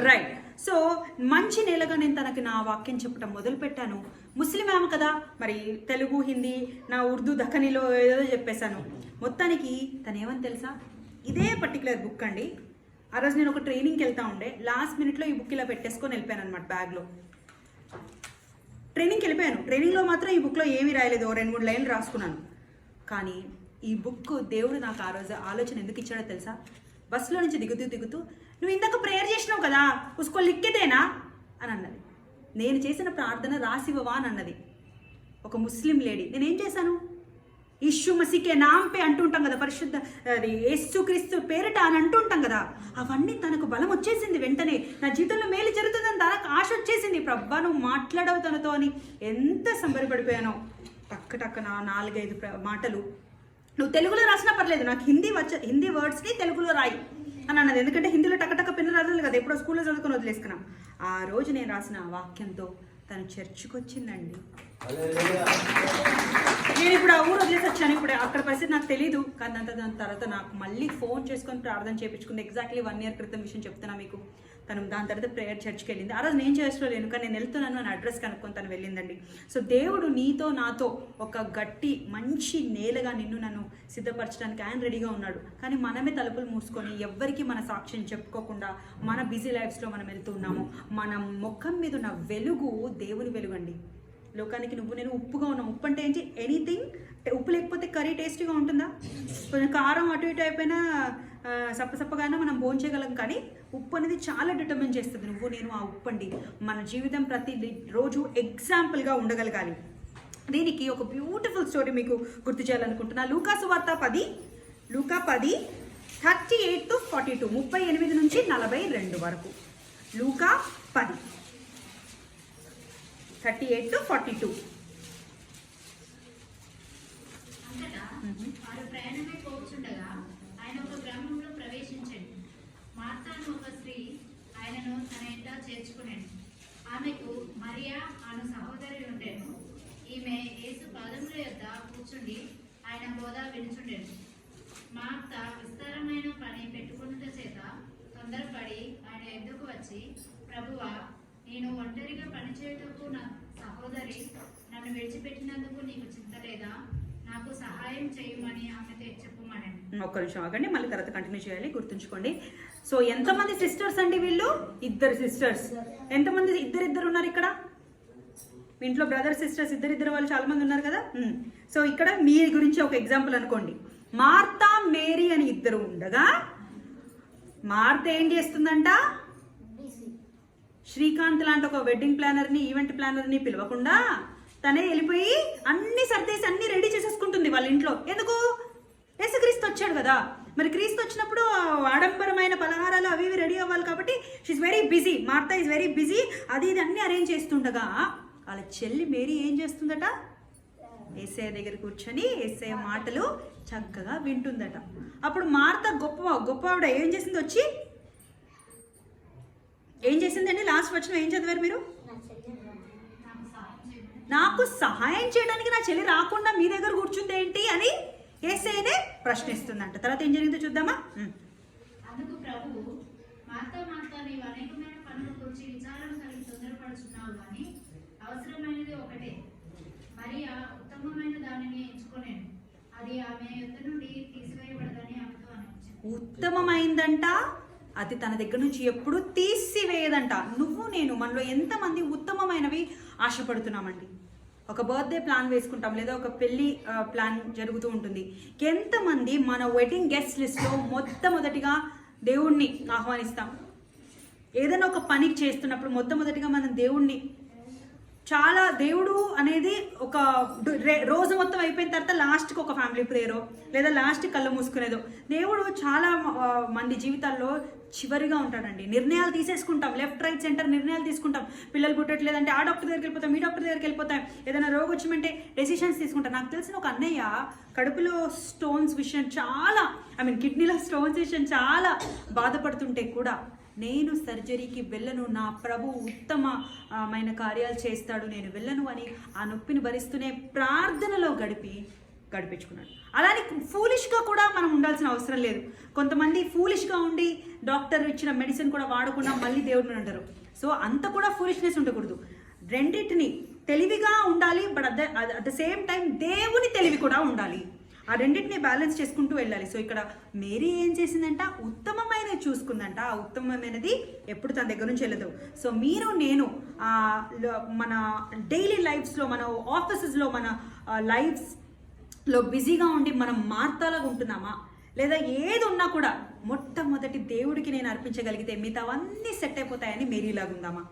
రైట్. సో మంచి నేలగా నేను తనకి నా వాక్యం చెప్పడం మొదలు పెట్టాను. ముస్లిం ఆమె కదా, మరి తెలుగు, హిందీ, నా ఉర్దూ దక్కనీలో ఏదో చెప్పేశాను. మొత్తానికి తను ఏమని తెలుసా, ఇదే పర్టికులర్ బుక్ అండి. ఆ రోజు నేను ఒక ట్రైనింగ్కి వెళ్తా ఉండే, లాస్ట్ మినిట్లో ఈ బుక్ ఇలా పెట్టేసుకొని వెళ్ళిపోయాను అనమాట బ్యాగ్లో. ట్రైనింగ్కి వెళ్ళిపోయాను. ట్రైనింగ్లో మాత్రం ఈ బుక్లో ఏమీ రాయలేదు, 2-3 లైన్లు రాసుకున్నాను. కానీ ఈ బుక్ దేవుడు నాకు ఆ రోజు ఆలోచన ఎందుకు ఇచ్చాడో తెలుసా? బస్సులో నుంచి దిగుతూ నువ్వు ఇందాక ప్రేయర్ చేసినావు కదా, ఉస్కో లిక్కితేనా అని అన్నది. నేను చేసిన ప్రార్థన రాసివ్వవా అని అన్నది ఒక ముస్లిం లేడీ. నేనేం చేశాను, ఇష్యూ మసీకే నాంపే అంటుంటాం కదా, పరిశుద్ధ యేసుక్రీస్తు పేరిట అని అంటుంటాం కదా, అవన్నీ తనకు బలం వచ్చేసింది. వెంటనే నా జీవితంలో మేలు జరుగుతుందని తనకు ఆశ వచ్చేసింది. ప్రభా నువ్వు మాట్లాడవు తనతో అని ఎంత సంబరపడిపోయానో. టక్క నా 4-5 మాటలు నువ్వు తెలుగులో రాసినా పర్లేదు, నాకు హిందీ వర్డ్స్ని తెలుగులో రాయి అని అన్నది. ఎందుకంటే హిందీలో టక్క పిన్న రాదు కదా, ఎప్పుడో స్కూల్లో చదువుకొని వదిలేసుకున్నాం. ఆ రోజు నేను రాసిన వాక్యంతో తను చర్చికి వచ్చిందండి. నేను ఇప్పుడు ఆ ఊరు వదిలేసి వచ్చాను. ఇప్పుడు అక్కడ పరిస్థితి నాకు తెలీదు, కానీ దాని తర్వాత నాకు మళ్ళీ ఫోన్ చేసుకొని ప్రార్థన చేయించుకుంది. ఎగ్జాక్ట్లీ 1 year క్రితం విషయం చెప్తున్నా మీకు. తను దాని తర్వాత ప్రేయర్ చర్చ్కి వెళ్ళింది. ఆ రోజు నేను చేసుకోలేను, కానీ నేను వెళ్తున్నాను అని అడ్రస్ కనుక్కొని తను వెళ్ళిందండి. సో దేవుడు నీతో నాతో ఒక గట్టి మంచి నేలగా నన్ను సిద్ధపరచడానికి ఆయన రెడీగా ఉన్నాడు. కానీ మనమే తలుపులు మూసుకొని ఎవ్వరికి మన సాక్ష్యం చెప్పుకోకుండా మన బిజీ లైఫ్స్లో మనం వెళ్తూ ఉన్నాము. మన ముఖం మీద ఉన్న వెలుగు దేవుని వెలుగండి. లోకానికి నువ్వు నేను ఉప్పుగా ఉన్నాం. ఉప్పు అంటే ఏంటి? ఎనీథింగ్. ఉప్పు లేకపోతే కర్రీ టేస్టీగా ఉంటుందా? కొంచెం కారం అటు ఇటు అయిపోయినా సప్పసప్పగానే మనం భోంచేయగలం. కానీ ఉప్పు అనేది చాలా డిటర్మిన్ చేస్తుంది. నువ్వు నేను ఆ ఉప్పు అండి. మన జీవితం ప్రతి రోజు ఎగ్జాంపుల్గా ఉండగలగాలి. దీనికి ఒక బ్యూటిఫుల్ స్టోరీ మీకు గుర్తు చేయాలనుకుంటున్నా. లూకా సువార్త 10 38 to 42, 38 నుంచి 42 వరకు. లూకా 10 38 to 42. అంతటా వారు ప్రయాణమై పోవచ్చుండగా ఆయన ఒక గ్రామంలో ప్రవేశించండి. మార్తాను ఒక స్త్రీ ఆయనను తన ఇంట చేర్చుకునేను. ఆమెకు మరియా అను సహోదరి ఉండేను. ఈమె యేసు పాదముల యొద్ద కూర్చుండి ఆయన బోధ వినుచుండెను. మార్త విస్తారమైన పని పెట్టుకున్నట చేత తొందరపడి ఆయన ఎద్దుకు వచ్చి, ప్రభువా, నేను ఒంటరిగా పనిచేయటకు నాకు సహోదరి, నన్ను విడిచిపెట్టినందుకు నీకు చింత లేదా? నాకు సహాయం చేయమని ఆమెతో చెప్పమనండి. ఒక్క నిమిషం ఆగండి, మళ్ళీ తర్వాత కంటిన్యూ చేయాలి. గుర్తుంచుకోండి. సో ఎంతమంది సిస్టర్స్ అండి వీళ్ళు? 2 సిస్టర్స్. ఎంతమంది? ఇద్దరు ఉన్నారు ఇక్కడ. మీ ఇంట్లో బ్రదర్ సిస్టర్స్ ఇద్దరు వాళ్ళు చాలా మంది ఉన్నారు కదా. సో ఇక్కడ మీ గురించి ఒక ఎగ్జాంపుల్ అనుకోండి. మార్తా మేరీ అని ఇద్దరు ఉండగా మార్త ఏం చేస్తుందంట? శ్రీకాంత్ లాంటి ఒక వెడ్డింగ్ ప్లానర్ని, ఈవెంట్ ప్లానర్ని పిలవకుండా తనే వెళ్ళిపోయి అన్ని సర్దేసి అన్ని రెడీ చేసేసుకుంటుంది వాళ్ళ ఇంట్లో. ఎందుకు? యేసుక్రీస్తు వచ్చాడు కదా. మరి క్రీస్తు వచ్చినప్పుడు ఆడంబరమైన పలహారాలు అవి ఇవి రెడీ అవ్వాలి కాబట్టి she is very busy. Martha is very busy. అది ఇది అన్ని అరేంజ్ చేస్తుండగా వాళ్ళ చెల్లి మేరీ ఏం చేస్తుందట? యేసయ్య దగ్గర కూర్చొని యేసయ్య మాటలు చక్కగా వింటుందట. అప్పుడు మార్తా గొప్ప ఆవిడ ఏం చేసింది? వచ్చి ఏం చేసిందండి? లాస్ట్ వచనం ఏం చదివారు మీరు? నాకు సహాయం చేయడానికి నా చెల్లి రాకుండా మీ దగ్గర కూర్చుంది ఏంటి అని యేసయ్యనే ప్రశ్నిస్తుందంట. తర్వాత ఏం జరిగిందో చూద్దామా? అందుకు ప్రభువు, మార్తా మార్తా, నీవు అనేకమైన పనుల గురించి విచారణ కలిగి తొందరపడుచున్నావు, కానీ అవసరమైనది ఒకటే. మరి ఆ ఉత్తమమైన దానిని ఎంచుకోలేను, అది ఆమె యొద్ద నుండి తీసివేయబడదని ఆమెతో అనిపించింది. ఉత్తమమైందంట, అది తన దగ్గర నుంచి ఎప్పుడు తీసివేయదంట. నువ్వు నేను మనలో ఎంతమంది ఉత్తమమైనవి ఆశపడుతున్నామండి? ఒక బర్త్డే ప్లాన్ వేసుకుంటాం, లేదా ఒక పెళ్లి ప్లాన్ జరుగుతూ ఉంటుంది. ఎంతమంది మన వెడ్డింగ్ గెస్ట్ లిస్ట్లో మొట్టమొదటిగా దేవుణ్ణి ఆహ్వానిస్తాం? ఏదైనా ఒక పని చేస్తున్నప్పుడు మొట్టమొదటిగా మనం దేవుణ్ణి చాలా, దేవుడు అనేది ఒక రోజు మొత్తం అయిపోయిన తర్వాత లాస్ట్కి ఒక ఫ్యామిలీ ప్రేయరో లేదా లాస్ట్కి కళ్ళు మూసుకునేదో. దేవుడు చాలా మంది జీవితాల్లో చివరిగా ఉంటాడండి. నిర్ణయాలు తీసేసుకుంటాం, లెఫ్ట్ రైట్ సెంటర్ నిర్ణయాలు తీసుకుంటాం. పిల్లలు పుట్టట్లేదంటే ఆ డాక్టర్ దగ్గరికి వెళ్ళిపోతాం, ఈ డాక్టర్ దగ్గరికి వెళ్ళిపోతాం. ఏదైనా రోగం వచ్చిమంటే డెసిషన్స్ తీసుకుంటాం. నాకు తెలిసిన ఒక అన్నయ్య కడుపులో స్టోన్స్ విషయం చాలా, కిడ్నీలో స్టోన్స్ విషయం చాలా బాధపడుతుంటే కూడా, నేను సర్జరీకి వెళ్ళను, నా ప్రభు ఉత్తమమైన కార్యాలు చేస్తాడు, నేను వెళ్ళను అని ఆ నొప్పిని భరిస్తూనే ప్రార్థనలో గడిపించుకున్నాడు. అలానే ఫూలిష్గా కూడా మనం ఉండాల్సిన అవసరం లేదు. కొంతమంది ఫూలిష్గా ఉండి డాక్టర్ ఇచ్చిన మెడిసిన్ కూడా వాడకుండా మళ్ళీ దేవుడిని అంటారు. సో అంత కూడా ఫూలిష్నెస్ ఉండకూడదు. రెండింటిని తెలివిగా ఉండాలి, but at the same time దేవుని తెలివి కూడా ఉండాలి. ఆ రెండింటిని బ్యాలెన్స్ చేసుకుంటూ వెళ్ళాలి. సో ఇక్కడ మేరీ ఏం చేసిందంట? ఉత్తమమైనది చూసుకుందంట. ఆ ఉత్తమమైనది ఎప్పుడు తన దగ్గర నుంచి వెళ్ళదు. సో మీరు నేను మన డైలీ లైఫ్స్లో, మన ఆఫీసెస్లో, మన లైఫ్స్లో బిజీగా ఉండి మనం మార్తాలాగా ఉంటున్నామా? లేదా ఏది ఉన్నా కూడా మొట్టమొదటి దేవుడికి నేను అర్పించగలిగితే మిగతావన్నీ సెట్ అయిపోతాయని మేరీలాగా ఉందామా?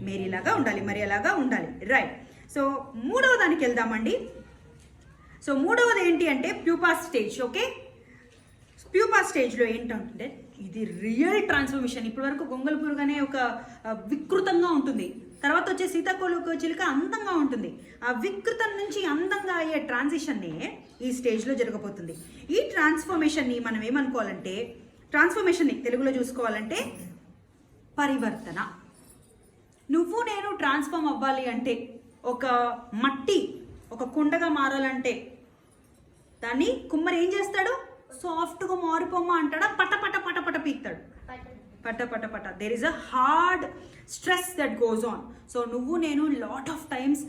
మేరీలాగా ఉండాలి, మరి అలాగా ఉండాలి. రైట్. సో మూడవ దానికి వెళ్దామండి. సో మూడవది ఏంటి అంటే ప్యూపా స్టేజ్. ఓకే, ప్యూపా స్టేజ్లో ఏంటంటే ఇది రియల్ ట్రాన్స్ఫర్మేషన్. ఇప్పటి వరకు గొంగళ పురుగనే ఒక వికృతంగా ఉంటుంది, తర్వాత వచ్చే సీతాకోక చిలుక అందంగా ఉంటుంది. ఆ వికృతం నుంచి అందంగా అయ్యే ట్రాన్సిషన్నే ఈ స్టేజ్లో జరగబోతుంది. ఈ ట్రాన్స్ఫర్మేషన్ని మనం ఏమనుకోవాలంటే, ట్రాన్స్ఫర్మేషన్ని తెలుగులో చూసుకోవాలంటే పరివర్తన. నువ్వు నేను ట్రాన్స్ఫార్మ్ అవ్వాలి అంటే, ఒక మట్టి ఒక కుండగా మారాలంటే దాన్ని కుమ్మరి ఏం చేస్తాడు? సాఫ్ట్గా మారిపోమ్మా అంటాడా? పట పట పట పట పీక్తాడు. పట పట పట. There is a hard stress that goes on. So నువ్వు నేను లాట్ ఆఫ్ టైమ్స్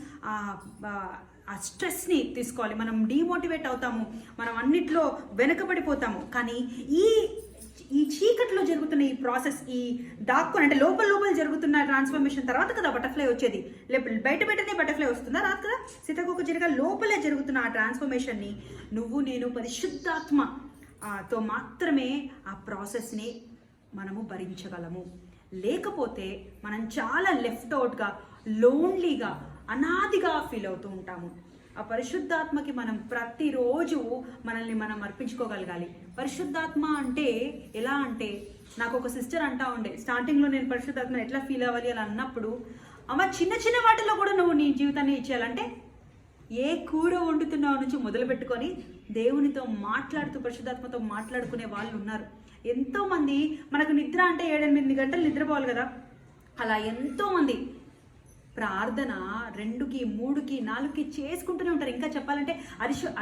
ఆ స్ట్రెస్ని తీసుకోవాలి. మనం డీమోటివేట్ అవుతాము, మనం అన్నిట్లో వెనుకబడిపోతాము. కానీ ఈ చీకట్లో జరుగుతున్న ఈ ప్రాసెస్, ఈ దాక్కుని అంటే లోపల జరుగుతున్న ట్రాన్స్ఫర్మేషన్ తర్వాత కదా బటర్ఫ్లై వచ్చేది. బయటనే బటర్ఫ్లై వస్తుందా? రాదు కదా. సీతాకోక చిలుక లోపలే జరుగుతున్న ఆ ట్రాన్స్ఫర్మేషన్ని నువ్వు నేను పరిశుద్ధాత్మతో మాత్రమే ఆ ప్రాసెస్ని మనము భరించగలము. లేకపోతే మనం చాలా లెఫ్ట్ అవుట్గా, లోన్లీగా, అనాదిగా ఫీల్ అవుతూ ఉంటాము. ఆ పరిశుద్ధాత్మకి మనం ప్రతిరోజు మనల్ని మనం అర్పించుకోగలగాలి. పరిశుద్ధాత్మ అంటే ఎలా అంటే, నాకు ఒక సిస్టర్ అంటా ఉండే, స్టార్టింగ్లో నేను పరిశుద్ధాత్మని ఎట్లా ఫీల్ అవ్వాలి అని అన్నప్పుడు, అమ్మ చిన్న వాటిలో కూడా నువ్వు నీ జీవితాన్ని ఇచ్చేయాలంటే, ఏ కూర వండుతున్నావు నుంచి మొదలు పెట్టుకొని దేవునితో మాట్లాడుతూ పరిశుద్ధాత్మతో మాట్లాడుకునే వాళ్ళు ఉన్నారు. ఎంతోమంది మనకు నిద్ర అంటే 7-8 గంటలు నిద్రపోవాలి కదా, అలా ఎంతోమంది ప్రార్థన 2కి 3కి 4కి చేసుకుంటూనే ఉంటారు. ఇంకా చెప్పాలంటే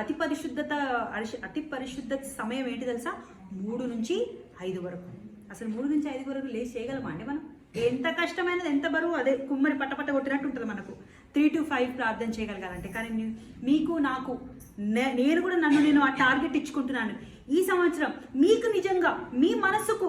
అతి పరిశుద్ధ సమయం ఏంటి తెలుసా? 3 నుంచి 5 వరకు. అసలు 3 నుంచి 5 వరకు లేచి చేయగలమా అండి మనం? ఎంత కష్టమైనది, ఎంత బరువు, అదే కుమ్మరి పట్టపట్ట కొట్టినట్టు ఉంటుంది మనకు. 3 to 5 ప్రార్థన చేయగలగాలంటే. కానీ మీకు నాకు నేను కూడా నేను ఆ టార్గెట్ ఇచ్చుకుంటున్నాను. ఈ సంవత్సరం మీకు నిజంగా మీ మనసుకు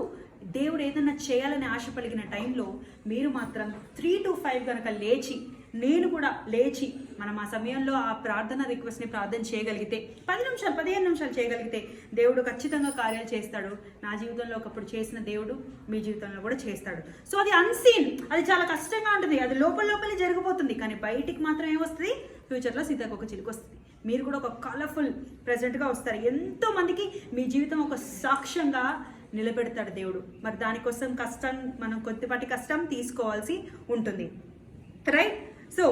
దేవుడు ఏదైనా చేయాలని ఆశపలిగిన టైంలో మీరు మాత్రం 3 to 5 కనుక లేచి, నేను కూడా లేచి మనం ఆ సమయంలో ఆ ప్రార్థన రిక్వెస్ట్ని ప్రార్థన చేయగలిగితే 10 నిమిషాలు 15 నిమిషాలు చేయగలిగితే దేవుడు ఖచ్చితంగా కార్యాలు చేస్తాడు. నా జీవితంలో ఒకప్పుడు చేసిన దేవుడు మీ జీవితంలో కూడా చేస్తాడు. సో అది అన్సీన్, అది చాలా కష్టంగా ఉంటుంది, అది లోపలే జరిగిపోతుంది. కానీ బయటికి మాత్రం ఏమొస్తుంది, ఫ్యూచర్లో సీతాకొక చిలుక వస్తుంది. మీరు కూడా ఒక కలర్ఫుల్ ప్రెజెంట్గా వస్తారు. ఎంతోమందికి మీ జీవితం ఒక సాక్ష్యంగా నిలబెడతాడు దేవుడు. మరి దానికోసం కష్టం, మనం కొద్దిపాటి కష్టం తీసుకోవాల్సి ఉంటుంది, రైట్? సో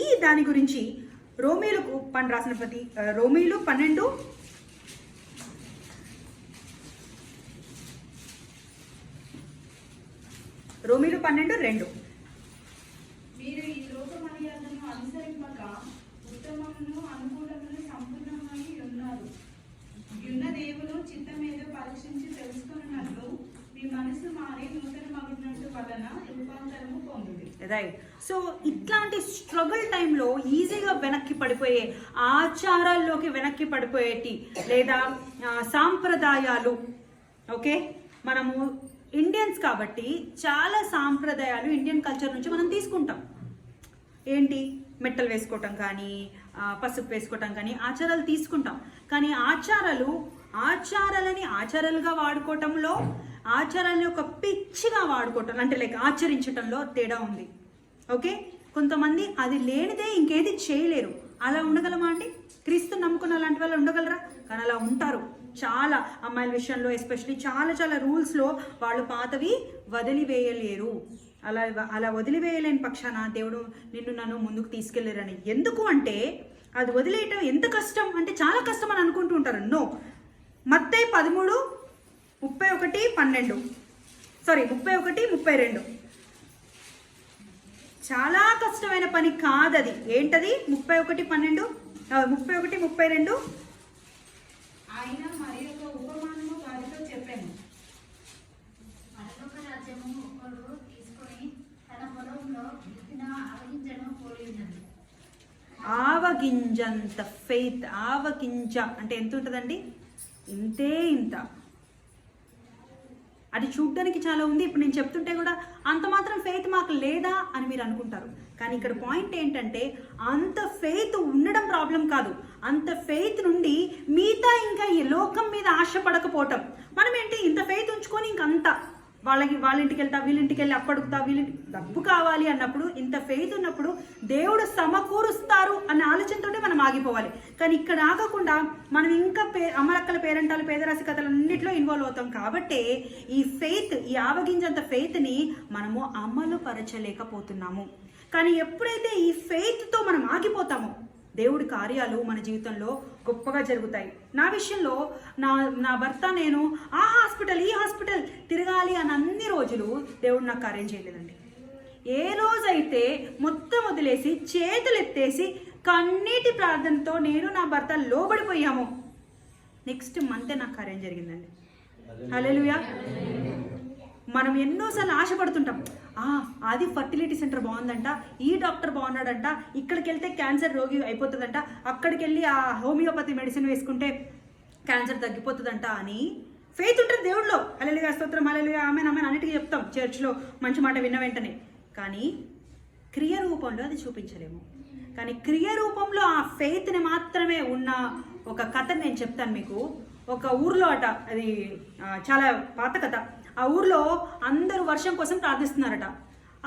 ఈ దాని గురించి రోమీయులకు రాసిన రోమీయులు 12:2 మీరు ఈ లోక మర్యాదను అనుసరింపక ఉత్తమమును అనుకూలమును సంపూర్ణమై ఉన్నారు. ఉన్న దేవుడు చిత్తమేదో పరీక్షించి తెలుసుకున్నట్లు మీ మనసు మారి నూతన మగినట్టు వలన రూపాంతరము పొందుతుంది. రైట్. సో ఇట్లాంటి స్ట్రగుల్ టైంలో ఈజీగా వెనక్కి పడిపోయే ఆచారాల్లోకి వెనక్కి పడిపోయేటి లేదా సాంప్రదాయాలు, ఓకే, మనము ఇండియన్స్ కాబట్టి చాలా సాంప్రదాయాలు ఇండియన్ కల్చర్ నుంచి మనం తీసుకుంటాం. ఏంటి, మెట్టలు వేసుకోవటం కానీ, పసుపు వేసుకోవటం కానీ ఆచారాలు తీసుకుంటాం. కానీ ఆచారాలని ఆచారాలుగా వాడుకోవటంలో, ఆచారాలని ఒక పిచ్చిగా వాడుకోవటం అంటే లైక్ ఆచరించటంలో తేడా ఉంది. ఓకే, కొంతమంది అది లేనిదే ఇంకేది చేయలేరు. అలా ఉండగలమా అండి? క్రీస్తు నమ్ముకున్న అలాంటి వాళ్ళు ఉండగలరా? కానీ అలా ఉంటారు. చాలా అమ్మాయిల విషయంలో ఎస్పెషలీ చాలా రూల్స్లో వాళ్ళు పాతవి వదిలివేయలేరు. అలా వదిలివేయలేని పక్షాన దేవుడు నన్ను ముందుకు తీసుకెళ్ళారని. ఎందుకు అంటే అది వదిలేయటం ఎంత కష్టం అంటే చాలా కష్టం అని అనుకుంటూ ఉంటారు. నో, మత్తయి 31:32 చాలా కష్టమైన పని కాదది. ఏంటది? 31:32 ఆయన మరి ఒక ఉపమానము వారితో చెప్పాను. పరలోక రాజ్యము ఒకడు తీసుకొని తన పొలంలో విత్తిన ఆవగింజను పోలి ఉన్నది. ఆవగింజంత ఫెయిత్. ఆవగింజ అంటే ఎంత ఉంటుందండి? ఇంత. అది చూడ్డానికి చాలా ఉంది. ఇప్పుడు నేను చెప్తుంటే కూడా అంత మాత్రం ఫెయిత్ మాకు లేదా అని మీరు అనుకుంటారు. కానీ ఇక్కడ పాయింట్ ఏంటంటే అంత ఫెయిత్ ఉండడం ప్రాబ్లం కాదు. అంత ఫెయిత్ నుండి మిగతా ఇంకా ఈ లోకం మీద ఆశపడకపోవటం. మనం ఏంటి ఇంత ఫెయిత్ ఉంచుకొని ఇంకంత వాళ్ళ ఇంటికి వెళ్తా, వీళ్ళింటికి వెళ్ళి అప్పడుగుతా, డబ్బు కావాలి అన్నప్పుడు, ఇంత ఫెయిత్ ఉన్నప్పుడు దేవుడు సమకూరుస్తారు అనే ఆలోచనతోనే మనం ఆగిపోవాలి. కానీ ఇక్కడ ఆగకుండా మనం ఇంకా అమరక్కల పేరంటాలు, పేదరాశి కథలు అన్నింటిలో ఇన్వాల్వ్ అవుతాం. కాబట్టి ఈ ఫెయిత్, ఈ ఆవగింజంత ఫెయిత్ని మనము అమలు పరచలేకపోతున్నాము. కానీ ఎప్పుడైతే ఈ ఫెయిత్తో మనం ఆగిపోతామో దేవుడి కార్యాలు మన జీవితంలో గొప్పగా జరుగుతాయి. నా విషయంలో నా భర్త నేను ఆ హాస్పిటల్ ఈ హాస్పిటల్ తిరగాలి అని అన్ని రోజులు దేవుడు నాకు కార్యం చేయలేదండి. ఏ రోజైతే మొత్తం వదిలేసి చేతులు ఎత్తేసి కన్నీటి ప్రార్థనతో నేను నా భర్త లోబడిపోయామో నెక్స్ట్ మంతే నాకు కార్యం జరిగిందండి. హల్లెలూయా. మనం ఎన్నోసార్లు ఆశపడుతుంటాం, అది ఫర్టిలిటీ సెంటర్ బాగుందంట, ఈ డాక్టర్ బాగున్నాడంట, ఇక్కడికి వెళ్తే క్యాన్సర్ రోగి అయిపోతుందంట, అక్కడికి వెళ్ళి ఆ హోమియోపతి మెడిసిన్ వేసుకుంటే క్యాన్సర్ తగ్గిపోతుందంట అని ఫెయిత్ ఉంటుంది దేవుడిలో. హల్లెలూయా, స్తోత్రం, హల్లెలూయా, ఆమేన్ అన్నిటికీ చెప్తాం చర్చ్లో మంచి మాట విన్న వెంటనే. కానీ క్రియ రూపంలో అది చూపించలేము. కానీ క్రియ రూపంలో ఆ ఫెయిత్ని మాత్రమే ఉన్న ఒక కథ నేను చెప్తాను మీకు. ఒక ఊర్లో అట, అది చాలా పాత కథ. ఆ ఊర్లో అందరూ వర్షం కోసం ప్రార్థిస్తున్నారట.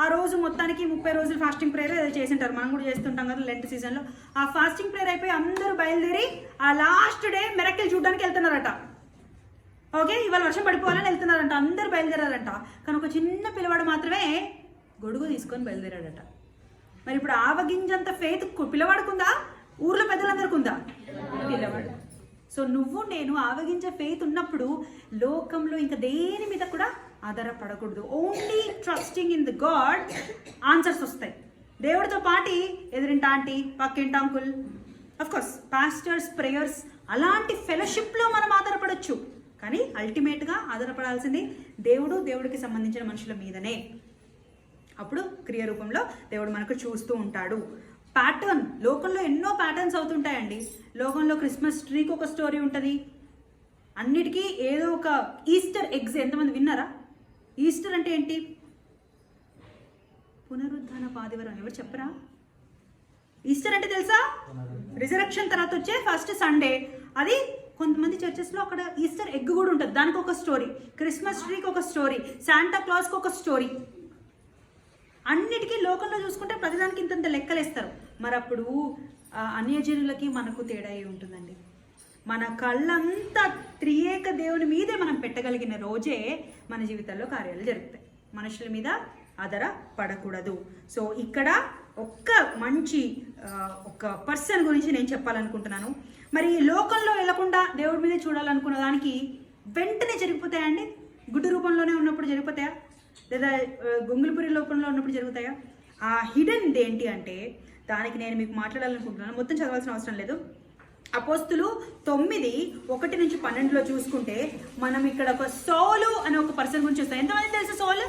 ఆ రోజు మొత్తానికి 30 రోజులు ఫాస్టింగ్ ప్రేయర్ ఏదో చేసింటారు. మనం కూడా చేస్తుంటాం కదా లెంట్ సీజన్లో. ఆ ఫాస్టింగ్ ప్రేయర్ అయిపోయి అందరూ బయలుదేరి ఆ లాస్ట్ డే మిరకిల్ చూడడానికి వెళ్తున్నారట. ఓకే, ఇవాళ వర్షం పడిపోవాలని వెళ్తున్నారంట, అందరూ బయలుదేరారంట. కానీ ఒక చిన్న పిల్లవాడు మాత్రమే గొడుగు తీసుకొని బయలుదేరాడట. మరి ఇప్పుడు ఆవగింజంత ఫెయిత్ పిల్లవాడుకుందా, ఊర్లో పెద్దలందరికీ ఉందా? పిల్లవాడు. సో నువ్వు నేను ఆవగించే ఫెయిత్ ఉన్నప్పుడు లోకంలో ఇంకా దేని మీద కూడా ఆధారపడకూడదు. Only trusting in the God answers వస్తాయి. దేవుడితో పాటి ఎదురింటి ఆంటీ, పక్కింటి అంకుల్, అఫ్కోర్స్ పాస్టర్స్ ప్రేయర్స్, అలాంటి ఫెలోషిప్లో మనం ఆధారపడవచ్చు. కానీ అల్టిమేట్గా ఆధారపడాల్సింది దేవుడికి సంబంధించిన మనుషుల మీదనే. అప్పుడు క్రియ రూపంలో దేవుడు మనకు చూస్తూ ఉంటాడు. ప్యాటర్న్, లోకంలో ఎన్నో ప్యాటర్న్స్ అవుతుంటాయండి. లోకంలో క్రిస్మస్ ట్రీకి ఒక స్టోరీ ఉంటుంది, అన్నిటికీ ఏదో ఒక ఈస్టర్ ఎగ్స్. ఎంతమంది విన్నారా? ఈస్టర్ అంటే ఏంటి? పునరుద్ధాన ఆదివారం. ఎవరు చెప్పరా? ఈస్టర్ అంటే తెలుసా? రిజరక్షన్ తర్వాత వచ్చే ఫస్ట్ సండే. అది కొంతమంది చర్చెస్లో అక్కడ ఈస్టర్ ఎగ్ కూడా ఉంటుంది, దానికి ఒక స్టోరీ. క్రిస్మస్ ట్రీకి ఒక స్టోరీ, శాంటా క్లాస్కి ఒక స్టోరీ. అన్నిటికీ లోకంలో చూసుకుంటే ప్రతిదానికి ఇంతంత లెక్కలేస్తారు. మరి అప్పుడు అన్యజనులకి మనకు తేడా అయి ఉంటుందండి. మన కళ్ళంతా త్రియేక దేవుని మీదే మనం పెట్టగలిగిన రోజే మన జీవితాల్లో కార్యాలు జరుగుతాయి. మనుషుల మీద ఆధార పడకూడదు. సో ఇక్కడ ఒక పర్సన్ గురించి నేను చెప్పాలనుకుంటున్నాను. మరి లోకంలో వెళ్లకుండా దేవుడి మీదే చూడాలనుకున్న దానికి వెంటనే జరిగిపోతాయండి? గుడ్డు రూపంలోనే ఉన్నప్పుడు జరిగిపోతాయా, లేదా గొంగులపురి రూపంలో ఉన్నప్పుడు జరుగుతాయా? ఆ హిడెన్ ఏంటి అంటే దానికి నేను మీకు మాట్లాడాలనుకుంటున్నాను. మొత్తం చదవాల్సిన అవసరం లేదు. అపోస్తులు 9:1-12 చూసుకుంటే మనం ఇక్కడ ఒక సౌలు అనే ఒక పర్సన్ గురించి చూస్తాం. ఎంతమంది తెలుసు సౌలు?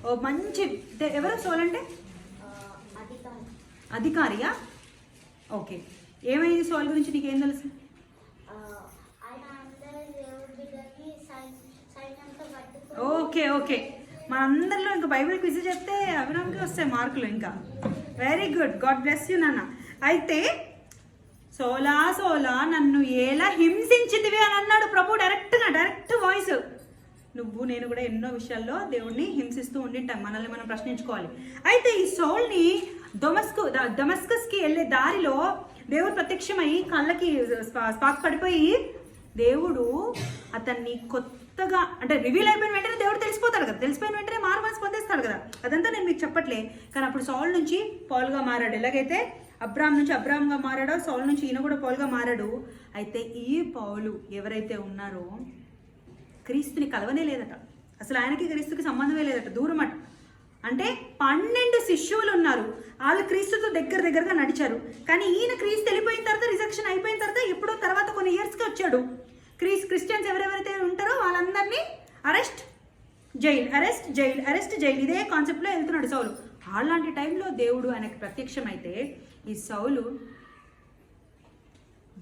ఓ మంచి, ఎవరు సౌలు అంటే? అధికారియా? ఓకే, ఏమైంది సౌలు గురించి నీకేం తెలుసు? ఓకే ఓకే, మనందరిలో ఇంకా బైబిల్ క్విజ్ చెప్తే అభిరామ్కి వస్తాయి మార్కులు. ఇంకా very good, God bless you నాన్న. అయితే సోలా నన్ను ఎలా హింసించితివి అని అన్నాడు ప్రభు. Direct voice. నువ్వు నేను కూడా ఎన్నో విషయాల్లో దేవుడిని హింసిస్తూ ఉండింటాం, మనల్ని మనం ప్రశ్నించుకోవాలి. అయితే ఈ సౌల్ని దమస్కస్కి వెళ్ళే దారిలో దేవుడు ప్రత్యక్షమై కళ్ళకి స్పాక్ పడిపోయి దేవుడు అతన్ని కొత్తగా, అంటే రివీల్ అయిపోయిన వెంటనే దేవుడు తెలిసిపోతాడు కదా, తెలిసిపోయిన వెంటనే మారు మనసు పొందేస్తాడు కదా. అదంతా నేను మీకు చెప్పట్లే. కానీ అప్పుడు సౌల్ నుంచి పౌలుగా మారాడు. ఎలాగైతే అబ్రామ్ నుంచి అబ్రామ్గా మారాడో, సౌల్ నుంచి ఈయన కూడా పౌలుగా మారాడు. అయితే ఈ పౌలు ఎవరైతే ఉన్నారో క్రీస్తుని కలవనే లేదట. అసలు ఆయనకి క్రీస్తుకి సంబంధమే లేదట, దూరం అట. అంటే 12 శిష్యువులు ఉన్నారు, వాళ్ళు క్రీస్తుతో దగ్గరగా నడిచారు. కానీ ఈయన క్రీస్తు వెళ్ళిపోయిన తర్వాత, రిజెక్షన్ అయిపోయిన తర్వాత, ఎప్పుడో తర్వాత కొన్ని ఇయర్స్కి వచ్చాడు. క్రిస్టియన్స్ ఎవరెవరైతే ఉంటారో వాళ్ళందరినీ అరెస్ట్ జైల్ ఇదే కాన్సెప్ట్లో వెళ్తున్నాడు సౌలు. అలాంటి టైంలో దేవుడు ఆయనకు ప్రత్యక్షమైతే ఈ సౌలు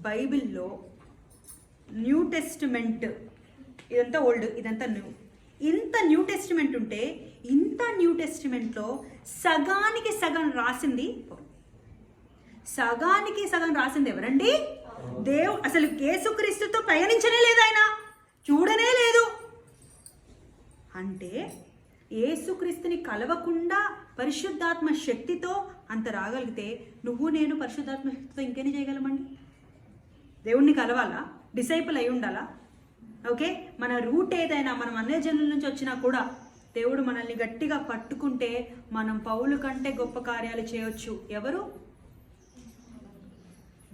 బైబిల్లో న్యూ టెస్టిమెంట్, ఇదంతా ఓల్డ్, ఇదంతా న్యూ, ఇంత న్యూ టెస్టిమెంట్ ఉంటే ఇంత న్యూ టెస్టిమెంట్లో సగానికి సగం రాసింది ఎవరండి? దేవుడు. అసలు యేసుక్రీస్తుతో పయనించనే లేదు, ఆయన చూడనే లేదు. అంటే యేసుక్రీస్తుని కలవకుండా పరిశుద్ధాత్మ శక్తితో అంత రాగలిగితే నువ్వు నేను పరిశుద్ధాత్మ శక్తితో ఇంకేం చేయగలమండి? దేవుణ్ణి కలవాలా? డిసైపుల్ అయి ఉండాలా? ఓకే, మన రూట్ ఏదైనా, మనం అన్ని జనుల నుంచి వచ్చినా కూడా దేవుడు మనల్ని గట్టిగా పట్టుకుంటే మనం పౌలు కంటే గొప్ప కార్యాలు చేయొచ్చు. ఎవరు?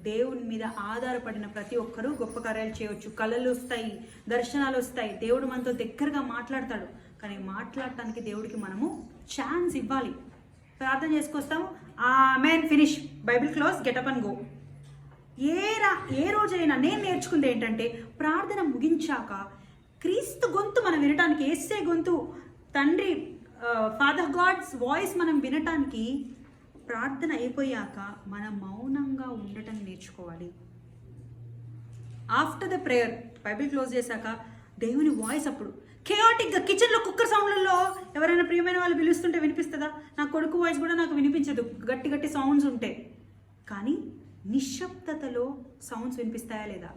దేవుని మీద ఆధారపడిన ప్రతి ఒక్కరూ గొప్ప కార్యాలు చేయవచ్చు. కళలు వస్తాయి, దర్శనాలు వస్తాయి, దేవుడు మనతో దగ్గరగా మాట్లాడతాడు. కానీ మాట్లాడటానికి దేవుడికి మనము ఛాన్స్ ఇవ్వాలి. ప్రార్థన చేసుకొస్తాము, amen, finish, Bible close, get up and go. ఏ రోజైనా నేను నేర్చుకుంది ఏంటంటే, ప్రార్థన ముగించాక క్రీస్తు గొంతు మనం వినటానికి, యేసే గొంతు, తండ్రి ఫాదర్ గాడ్స్ వాయిస్ మనం వినటానికి ప్రార్థన అయిపోయాక మనం మౌనంగా ఉండటం నేర్చుకోవాలి. After the prayer Bible close చేశాక దేవుని వాయిస్ అప్పుడు కేయాటిక్గా కిచెన్లో కుక్కర్ సౌండ్లలో ఎవరైనా ప్రియమైన వాళ్ళు పిలుస్తుంటే వినిపిస్తుందా? నా కొడుకు వాయిస్ కూడా నాకు వినిపించదు, గట్టి సౌండ్స్ ఉంటే. కానీ నిశ్శబ్దతలో సౌండ్స్ వినిపిస్తాయా లేదా?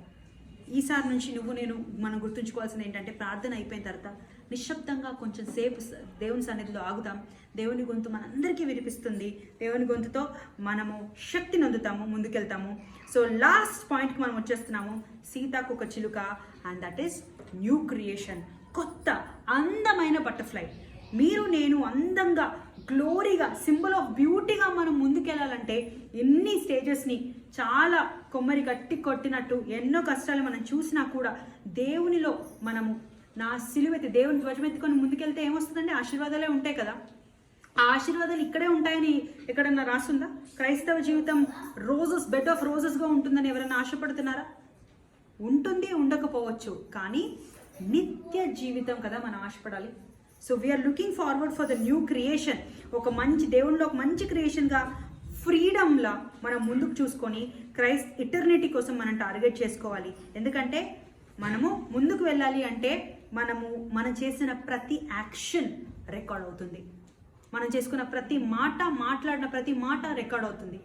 ఈసారి నుంచి నువ్వు నేను మనం గుర్తుంచుకోవాల్సింది ఏంటంటే, ప్రార్థన అయిపోయిన తర్వాత నిశ్శబ్దంగా కొంచెం సేపు దేవుని సన్నిధిలో ఆగుతాం. దేవుని గొంతు మనందరికీ వినిపిస్తుంది. దేవుని గొంతుతో మనము శక్తిని అందుతాము, ముందుకెళ్తాము. సో లాస్ట్ పాయింట్కి మనం వచ్చేస్తున్నాము, సీతాకు ఒక చిలుక, and that is new creation. కొత్త అందమైన బటర్ఫ్లై. మీరు నేను అందంగా, గ్లోరీగా, సింబల్ ఆఫ్ బ్యూటీగా మనం ముందుకెళ్ళాలంటే ఎన్ని స్టేజెస్ని, చాలా కొమ్మరి గట్టి కొట్టినట్టు ఎన్నో కష్టాలు మనం చూసినా కూడా దేవునిలో మనము నా సిలువెత్తి దేవుని ధ్వజమెత్తుకొని ముందుకెళ్తే ఏమొస్తుందండి? ఆశీర్వాదాలే ఉంటాయి కదా. ఆ ఆశీర్వాదాలు ఇక్కడే ఉంటాయని ఎక్కడన్నా రాస్తుందా? క్రైస్తవ జీవితం రోజెస్, బెడ్ ఆఫ్ రోజెస్గా ఉంటుందని ఎవరైనా ఆశపడుతున్నారా? ఉంటుంది, ఉండకపోవచ్చు. కానీ నిత్య జీవితం కదా మనం ఆశపడాలి. So we are looking forward for the new creation. ఒక మంచి దేవునిలో ఒక మంచి క్రియేషన్గా ఫ్రీడమ్లా మనం ముందుకు చూసుకొని క్రైస్ట్ ఇటర్నిటీ కోసం మనం టార్గెట్ చేసుకోవాలి. ఎందుకంటే మనము ముందుకు వెళ్ళాలి అంటే మనం చేసిన ప్రతి యాక్షన్ రికార్డ్ అవుతుంది. మనం చేసుకున్న ప్రతి మాట, మాట్లాడిన ప్రతి మాట రికార్డ్ అవుతుంది.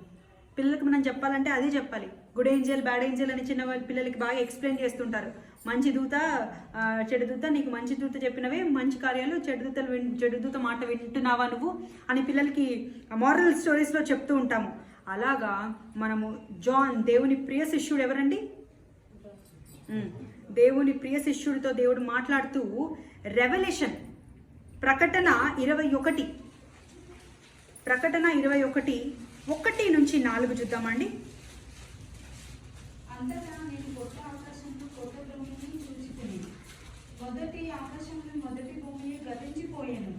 పిల్లలకి మనం చెప్పాలంటే అదే చెప్పాలి. గుడ్ ఏంజల్, బ్యాడ్ ఏంజల్ అని చిన్న పిల్లలకి బాగా ఎక్స్ప్లెయిన్ చేస్తుంటారు. మంచి దూత, చెడు దూత, నీకు మంచి దూత చెప్పినవే మంచి కార్యాలు, చెడు దూత మాట వింటున్నావా నువ్వు అని పిల్లలకి మారల్ స్టోరీస్లో చెప్తూ ఉంటాము. అలాగా మనము దేవుని ప్రియ శిష్యుడు ఎవరండి? దేవుని ప్రియ శిష్యుడితో దేవుడు మాట్లాడుతూ రెవల్యూషన్ ప్రకటన 21 1-4 చూద్దామండి. అంతటా నేను కొత్త ఆకాశంలో కొత్త భూమిని చూచితిని. మొదటి ఆకాశంలో మొదటి భూమి గతించిపోయాను,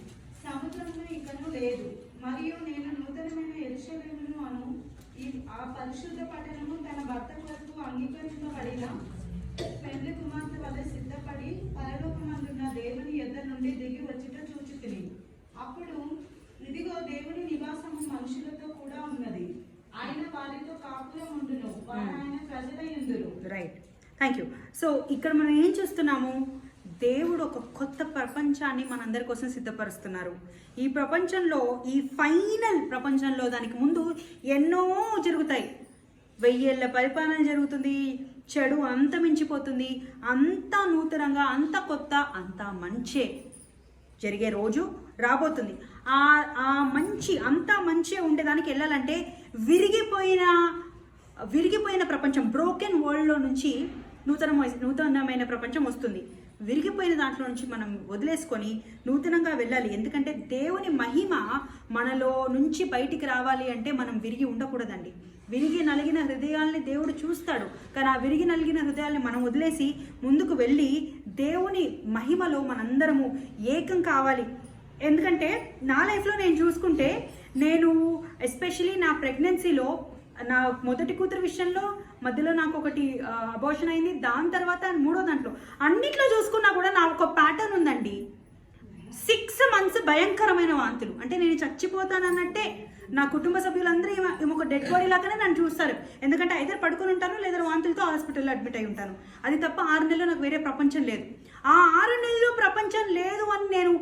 సముద్రంలో ఇకను లేదు. మరియు నేను నూతనమైన యెరూషలేమును ఆ పరిశుద్ధ పట్టణము తన భర్త కొరకు అంగీకరింపబడిన పెండ్లి కుమార్తె వల్ల సిద్ధపడి పరలోకమందున్న దేవుని యొద్ద నుండి దిగి వచ్చుట చూచితిని. అప్పుడు ఇదిగో దేవుని నివాసము మనుషులతో కూడా ఉన్నది. ఆయన వారితో కాపురం ఉండును, వారు ఆయన ప్రజలై ఉందురు. Right, thank you. సో ఇక్కడ మనం ఏం చూస్తున్నాము? దేవుడు ఒక కొత్త ప్రపంచాన్ని మనందరి కోసం సిద్ధపరుస్తున్నారు. ఈ ప్రపంచంలో, ఈ ఫైనల్ ప్రపంచంలో దానికి ముందు ఎన్నో జరుగుతాయి. 1000 ఏళ్ల పరిపాలన జరుగుతుంది. చెడు అంతమించిపోతుంది. అంతా నూతనంగా, అంత కొత్త, అంతా మంచే జరిగే రోజు రాబోతుంది. ఆ మంచి, అంతా మంచి ఉండేదానికి వెళ్ళాలంటే విరిగిపోయిన ప్రపంచం, బ్రోకెన్ వరల్డ్లో నుంచి నూతనమైన ప్రపంచం వస్తుంది. విరిగిపోయిన దాంట్లో నుంచి మనం వదిలేసుకొని నూతనంగా వెళ్ళాలి. ఎందుకంటే దేవుని మహిమ మనలో నుంచి బయటికి రావాలి అంటే మనం విరిగి ఉండకూడదండి. విరిగి నలిగిన హృదయాల్ని దేవుడు చూస్తాడు. కానీ ఆ విరిగి నలిగిన హృదయాల్ని మనం వదిలేసి ముందుకు వెళ్ళి దేవుని మహిమలో మనందరము ఏకం కావాలి. ఎందుకంటే నా లైఫ్లో నేను చూసుకుంటే, నేను ఎస్పెషలీ నా ప్రెగ్నెన్సీలో, నా మొదటి కూతురు విషయంలో మధ్యలో నాకు ఒకటి అబార్షన్ అయింది. దాని తర్వాత 3వ దాంట్లో అన్నిట్లో చూసుకున్నా కూడా నాకు ఒక ప్యాటర్న్ ఉందండి. 6 months భయంకరమైన వాంతులు. అంటే నేను చచ్చిపోతానన్నట్టే నా కుటుంబ సభ్యులందరూ ఒక డెడ్ బాడీ లాగానే నన్ను చూస్తారు. ఎందుకంటే అయితే పడుకొని ఉంటాను, లేదా వాంతులతో హాస్పిటల్లో అడ్మిట్ అయి ఉంటాను. అది తప్ప 6 నెలలు నాకు వేరే ప్రపంచం లేదు. ఆ 6 నెలలు ప్రపంచం లేదు అని నేను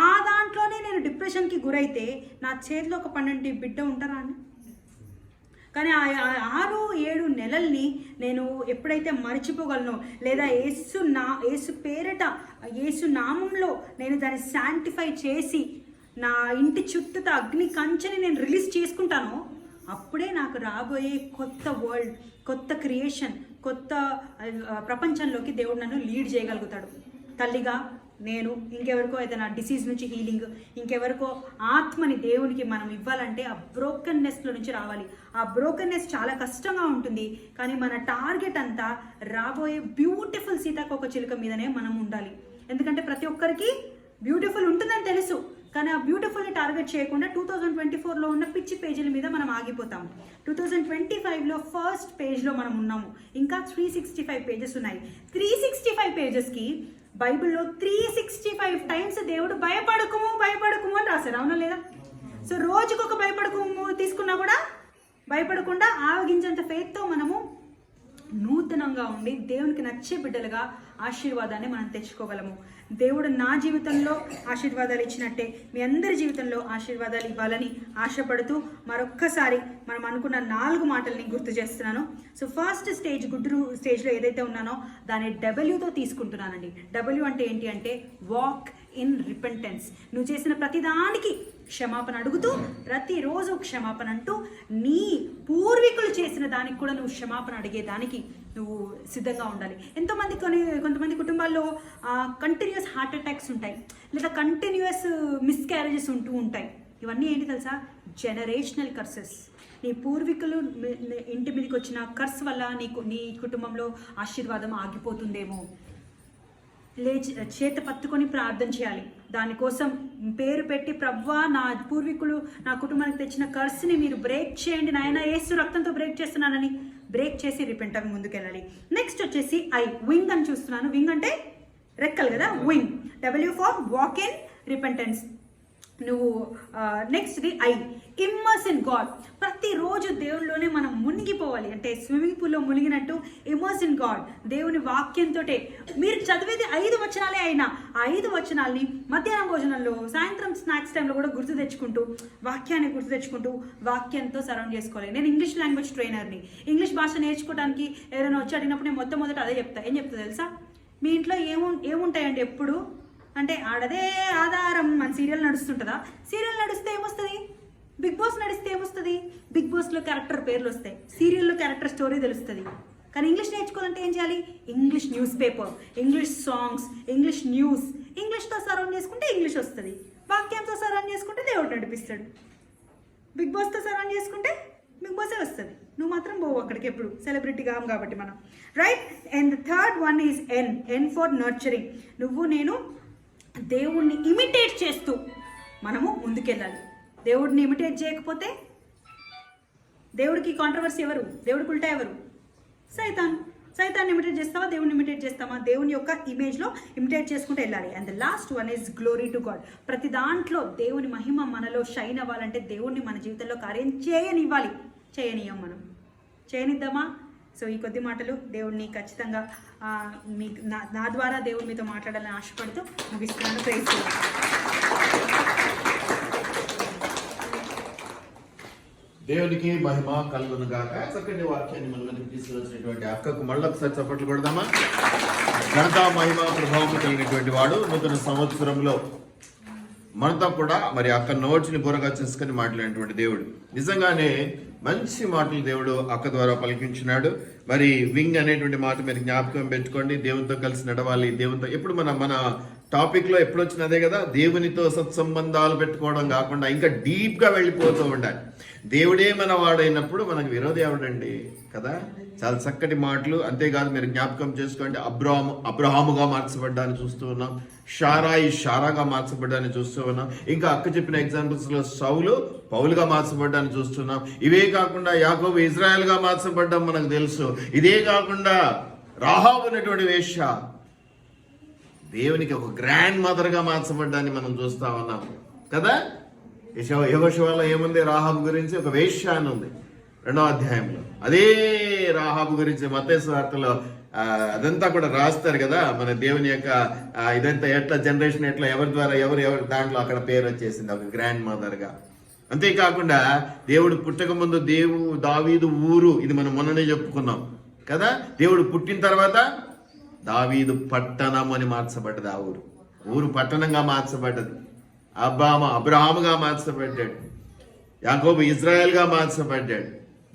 ఆ దాంట్లోనే నేను డిప్రెషన్కి గురైతే నా చేతిలో ఒక 12 బిడ్డ ఉంటారా అని. కానీ ఆ 6-7 నెలల్ని నేను ఎప్పుడైతే మర్చిపోగలను, లేదా యేసు పేరట, యేసు నామంలో నేను దాన్ని శాంటిఫై చేసి నా ఇంటి చుట్టూతో అగ్ని కంచెని నేను రిలీజ్ చేసుకుంటానో, అప్పుడే నాకు రాబోయే కొత్త వరల్డ్, కొత్త క్రియేషన్, కొత్త ప్రపంచంలోకి దేవుడు నన్ను లీడ్ చేయగలుగుతాడు. తల్లిగా నేను ఇంకెవరికో ఏదైనా డిసీజ్ నుంచి హీలింగ్, ఇంకెవరికో ఆత్మని దేవునికి మనం ఇవ్వాలంటే ఆ బ్రోకన్నెస్లో నుంచి రావాలి. ఆ బ్రోకన్నెస్ చాలా కష్టంగా ఉంటుంది. కానీ మన టార్గెట్ అంతా రాబోయే బ్యూటిఫుల్ సీతాకోక చిలుక మీదనే మనం ఉండాలి. ఎందుకంటే ప్రతి ఒక్కరికి బ్యూటిఫుల్ ఉంటుందని తెలుసు, కానీ ఆ బ్యూటిఫుల్ని టార్గెట్ చేయకుండా 2024లో ఉన్న పిచ్చి పేజీల మీద మనం ఆగిపోతాము. 2025లో ఫస్ట్ పేజ్లో మనం ఉన్నాము. ఇంకా 365 పేజెస్ ఉన్నాయి. 365 పేజెస్కి బైబిల్లో 365 టైమ్స్ దేవుడు భయపడకుము అని రాశారు, అవునా లేదా? సో రోజుకొక భయపడకుము తీసుకున్నా కూడా భయపడకుండా ఆవగించేంత ఫెయిత్తో మనము నూతనంగా ఉండి దేవునికి నచ్చే బిడ్డలుగా ఆశీర్వాదాన్ని మనం తెచ్చుకోగలము. దేవుడు నా జీవితంలో ఆశీర్వాదాలు ఇచ్చినట్టే మీ అందరి జీవితంలో ఆశీర్వాదాలు ఇవ్వాలని ఆశపడుతూ మరొక్కసారి మనం అనుకున్న 4 మాటల్ని గుర్తు చేస్తున్నాను. సో ఫస్ట్ స్టేజ్, గుడ్డు స్టేజ్లో ఏదైతే ఉన్నానో దాన్ని Wతో తీసుకుంటున్నానండి. W అంటే ఏంటి అంటే వాక్ ఇన్ రిపెంటెన్స్. నువ్వు చేసిన ప్రతిదానికి క్షమాపణ అడుగుతూ, ప్రతిరోజు క్షమాపణ అంటూ, నీ పూర్వీకులు చేసిన దానికి కూడా నువ్వు క్షమాపణ అడిగేదానికి నువ్వు సిద్ధంగా ఉండాలి. కొంతమంది కుటుంబాల్లో కంటిన్యూస్ హార్ట్ అటాక్స్ ఉంటాయి, లేదా కంటిన్యూస్ మిస్క్యారేజెస్ ఉంటూ ఉంటాయి. ఇవన్నీ ఏంటి తెలుసా? Generational curses. నీ పూర్వీకులు ఇంటి మీదకి వచ్చిన కర్స్ వల్ల నీ కుటుంబంలో ఆశీర్వాదం ఆగిపోతుందేమో. చేత పట్టుకొని ప్రార్థన చేయాలి. దానికోసం పేరు పెట్టి, ప్రవ్వా నా పూర్వీకులు నా కుటుంబానికి తెచ్చిన కర్స్ని మీరు బ్రేక్ చేయండి నాయన, యేసు రక్తంతో బ్రేక్ చేస్తున్నానని బ్రేక్ చేసి రిపెంట్ అవి ముందుకెళ్ళాలి. నెక్స్ట్ వచ్చేసి వింగ్ అని చూస్తున్నాను. వింగ్ అంటే రెక్కలు కదా, wing. W for walk in repentance. నువ్వు నెక్స్ట్ది ఇమ్మర్స్ ఇన్ గాడ్. ప్రతిరోజు దేవుళ్ళలోనే మనం మునిగిపోవాలి. అంటే స్విమ్మింగ్ పూల్లో మునిగినట్టు ఇమ్మర్స్ ఇన్ గాడ్. దేవుని వాక్యంతో మీరు చదివేది 5 వచనాలే అయినా ఆ 5 వచనాల్ని మధ్యాహ్నం భోజనంలో, సాయంత్రం స్నాక్స్ టైంలో కూడా గుర్తు తెచ్చుకుంటూ, వాక్యాన్ని గుర్తు తెచ్చుకుంటూ వాక్యంతో సరౌండ్ చేసుకోవాలి. నేను ఇంగ్లీష్ లాంగ్వేజ్ ట్రైనర్ని. ఇంగ్లీష్ భాష నేర్చుకోవడానికి ఎవరైనా వచ్చి అడిగినప్పుడు నేను మొట్టమొదట అదే చెప్తా. ఏం చెప్తా తెలుసా? మీ ఇంట్లో ఏముంటాయండి ఎప్పుడు అంటే ఆడదే ఆధారం. మన సీరియల్ నడుస్తుంటుందా? సీరియల్ నడిస్తే ఏమొస్తుంది? బిగ్ బాస్ నడిస్తే ఏమొస్తుంది? బిగ్ బాస్లో క్యారెక్టర్ పేర్లు వస్తాయి, సీరియల్లో క్యారెక్టర్ స్టోరీ తెలుస్తుంది. కానీ ఇంగ్లీష్ నేర్చుకోవాలంటే ఏం చేయాలి? English newspaper, English songs, English news. ఇంగ్లీష్తో సరౌండ్ చేసుకుంటే ఇంగ్లీష్ వస్తుంది. వాక్యంతో సరౌండ్ చేసుకుంటే దేవుడు నడిపిస్తాడు. బిగ్ బాస్తో సరౌండ్ చేసుకుంటే బిగ్ బాసే వస్తుంది. నువ్వు మాత్రం పోవు అక్కడికి ఎప్పుడు. సెలబ్రిటీ కాం కాబట్టి మనం, right? And third one is N for nurturing. నువ్వు నేను దేవుణ్ణి ఇమిటేట్ చేస్తూ మనము ముందుకెళ్ళాలి. దేవుడిని ఇమిటేట్ చేయకపోతే దేవుడికి కాంట్రవర్సీ ఎవరు? దేవుడికి ఉల్టా ఎవరు? సైతాన్ని ఇమిటేట్ చేస్తావా? దేవుడిని ఇమిటేట్ చేస్తావా? దేవుని యొక్క ఇమేజ్లో ఇమిటేట్ చేసుకుంటూ వెళ్ళాలి. And the last one is glory to God. ప్రతి దాంట్లో దేవుని మహిమ మనలో షైన్ అవ్వాలంటే దేవుణ్ణి మన జీవితంలో కార్యం చేయనివ్వాలి. చేయనియం మనం. చేయనిద్దామా? సో ఈ కొద్ది మాటలు దేవుడిని ఖచ్చితంగా నా ద్వారా దేవుడు మీతో మాట్లాడాలని ఆశపడుతూ ముగిస్తున్నాను. Praise the lord. దేవునికి మహిమ కలుగును గాక. చక్కటి వాక్యాన్ని మన ముందుకు తీసుకువచ్చినటువంటి అక్కకు మళ్ళొకసారి చప్పట్లు కొడదామా? ఘనత మహిమ ప్రభావం కలిగినటువంటి వాడు నూతన సంవత్సరంలో మనతో కూడా మరి అక్క నోట్స్ని బుర్రగా చేసుకుని మాట్లాడినటువంటి దేవుడు. నిజంగానే మంచి మాటలు దేవుడు అక్క ద్వారా పలికించినాడు. మరి వింగ్ అనేటువంటి మాట మీరు జ్ఞాపకం పెట్టుకోండి. దేవునితో కలిసి నడవాలి. దేవునితో ఎప్పుడు మన టాపిక్ లో ఎప్పుడు వచ్చినదే కదా, దేవునితో సత్సంబంధాలు పెట్టుకోవడం కాకుండా ఇంకా డీప్ గా వెళ్ళిపోతూ ఉండాలి. దేవుడే మన వాడైనప్పుడు మనకు విరోధి ఎవడండి కదా. చాలా చక్కటి మాటలు. అంతేకాదు మీరు జ్ఞాపకం చేసుకోండి, అబ్రహాముగా మార్చబడ్డాన్ని చూస్తూ ఉన్నాం, షారాగా మార్చబడ్డాన్ని చూస్తూ ఉన్నాం. ఇంకా అక్క చెప్పిన ఎగ్జాంపుల్స్ లో సౌలు పౌలుగా మార్చబడ్డాన్ని చూస్తున్నాం. ఇవే కాకుండా యాకోబు ఇజ్రాయెల్ గా మార్చబడ్డం మనకు తెలుసు. ఇదే కాకుండా రాహాబు అనేటువంటి వేశ్య దేవునికి ఒక గ్రాండ్ మదర్ గా మార్చబడ్డాన్ని మనం చూస్తా ఉన్నాం కదా. యెహోషువలో ఏముంది? రాహాబు గురించి ఒక వేశ్య అని ఉంది 2వ అధ్యాయంలో. అదే రాహాబు గురించి మత్తయి సువార్తలో అదంతా కూడా రాస్తారు కదా. మన దేవుని యొక్క ఇదంతా ఎట్లా జనరేషన్ ఎట్లా ఎవరి ద్వారా ఎవరు దాంట్లో అక్కడ పేరు వచ్చేసింది ఒక గ్రాండ్ మదర్ గా. అంతేకాకుండా దేవుడు పుట్టక ముందు దావీదు ఊరు, ఇది మనం మొన్ననే చెప్పుకున్నాం కదా. దేవుడు పుట్టిన తర్వాత దావీదు పట్టణం అని మార్చబడ్డది. ఆ ఊరు పట్టణంగా మార్చబడ్డది. అబ్రహాముగా మార్చబడ్డాడు. యాకోబు ఇజ్రాయెల్ గా మార్చబడ్డాడు.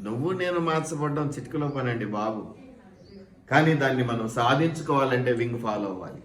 నువ్వు నేను మార్చబడ్డం చిటికలో పనండి బాబు. కానీ దాన్ని మనం సాధించుకోవాలంటే వింగ్ ఫాలో అవ్వాలి.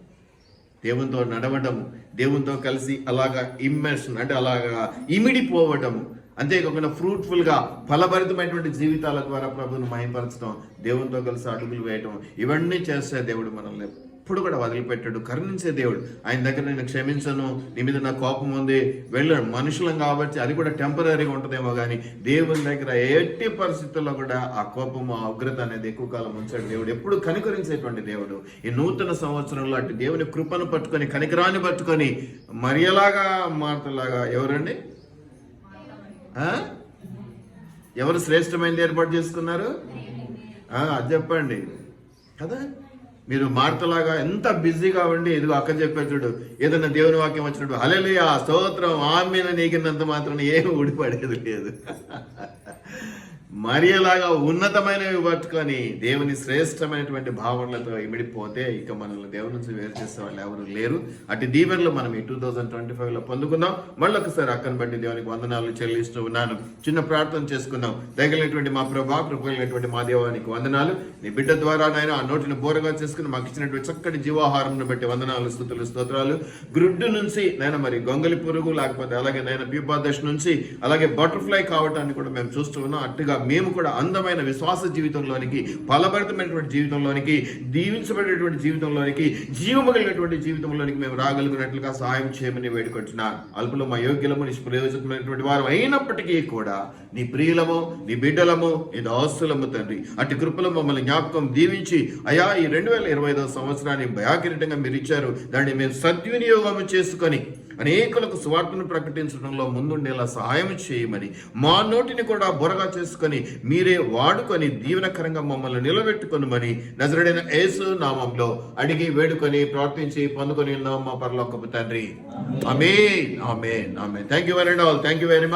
దేవునితో నడవడము, దేవునితో కలిసి అలాగా ఇమ్మర్షన్ అంటే అలాగా ఇమిడిపోవడము, అంతేకాకుండా ఫ్రూట్ఫుల్ గా ఫలభరితమైనటువంటి జీవితాల ద్వారా ప్రభువును మహిమపరచడం, దేవునితో కలిసి అడుగులు వేయటం, ఇవన్నీ చేస్తే దేవుడు మనల్ని ఎప్పుడు కూడా వదిలిపెట్టాడు. కరుణించే దేవుడు. ఆయన దగ్గర నేను క్షమించను, నీ మీద నా కోపం ఉంది, వెళ్ళాడు. మనుషులం కాబట్టి అది కూడా టెంపరీగా ఉంటుందేమో కానీ దేవుని దగ్గర ఎట్టి పరిస్థితుల్లో కూడా ఆ కోపము, ఆ ఉగ్రత అనేది ఎక్కువ కాలం ఉంచాడు. దేవుడు ఎప్పుడు కనికరించేటువంటి దేవుడు. ఈ నూతన సంవత్సరంలో అటు దేవుని కృపను పట్టుకొని, కనికరాన్ని పట్టుకొని మరియలాగా మార్తలాగా ఎవరండి? ఎవరు శ్రేష్టమైనది ఏర్పాటు చేసుకున్నారు? అది చెప్పండి కదా. మీరు మార్తలాగా ఎంత బిజీగా ఉండి ఇదిగో అక్క చెప్పే చూడు, ఏదైనా దేవుని వాక్యం వచ్చినప్పుడు హల్లెలూయా స్తోత్రం ఆమేన్ నీకినంత మాత్రం ఏమి ఊడిపడేది లేదు. మరియలాగా ఉన్నతమైనవి పట్టుకొని దేవుని శ్రేష్టమైనటువంటి భావనలతో ఇమిడిపోతే ఇక మనల్ని దేవుని నుంచి వేరు చేసే వాళ్ళు ఎవరు లేరు. అటు దీవెనలు మనం ఈ 2025లో పొందుకుందాం. మళ్ళొకసారి అక్కను బట్టి దేవునికి వందనాలు చెల్లిస్తూ ఉన్నాను. చిన్న ప్రార్థన చేసుకుందాం. దయగలిగినటువంటి మా ప్రభా, కృపగలిగినటువంటి మా దేవానికి వందనాలు. నీ బిడ్డ ద్వారా నాయన ఆ నోటిని బోరగా చేసుకుని మాకు ఇచ్చినటువంటి చక్కటి జీవాహారం బట్టి వందనాలు, స్తుతులు, స్తోత్రాలు. గ్రుడ్డు నుంచి నైనా మరి గొంగలి పురుగు, లేకపోతే అలాగే నైనా ప్యూపాదశ నుంచి అలాగే బటర్ఫ్లై కావటాన్ని కూడా మేము చూస్తూ ఉన్నాం. అట్టుగా మేము కూడా అందమైన విశ్వాస జీవితంలోనికి, ఫలభరితమైనటువంటి జీవితంలోనికి, దీవించబడినటువంటి జీవితంలోనికి, జీవము కలిగినటువంటి జీవితంలోనికి మేము రాగలిగినట్లుగా సహాయం చేయమని వేడుకుంటున్నాను. అల్పులు మా యోగ్యులము, నిష్ప్రయోజకమైనటువంటి వారు అయినప్పటికీ కూడా నీ ప్రియులము, నీ బిడ్డలము, నీ దాసులము తండ్రి. అటు కృపలు మమ్మల్ని జ్ఞాపకం దీవించి అయా ఈ 2025 సంవత్సరాన్ని భయాకిరీటంగా మీరు ఇచ్చారు. దాన్ని మేము సద్వినియోగం చేసుకొని అనేకులకు సువార్తను ప్రకటించడంలో ముందుండేలా సహాయం చేయమని, మా నోటిని కూడా బురగా చేసుకొని మీరే వాడుకొని దీవెనకరంగా మమ్మల్ని నిలబెట్టుకొనుమని నజరేయుడైన యేసు నామంలో అడిగి వేడుకొని ప్రార్థించి పొందుకొని ఉన్నాం మా పరలోకపు తండ్రి. Amen, amen, amen. Thank you very much.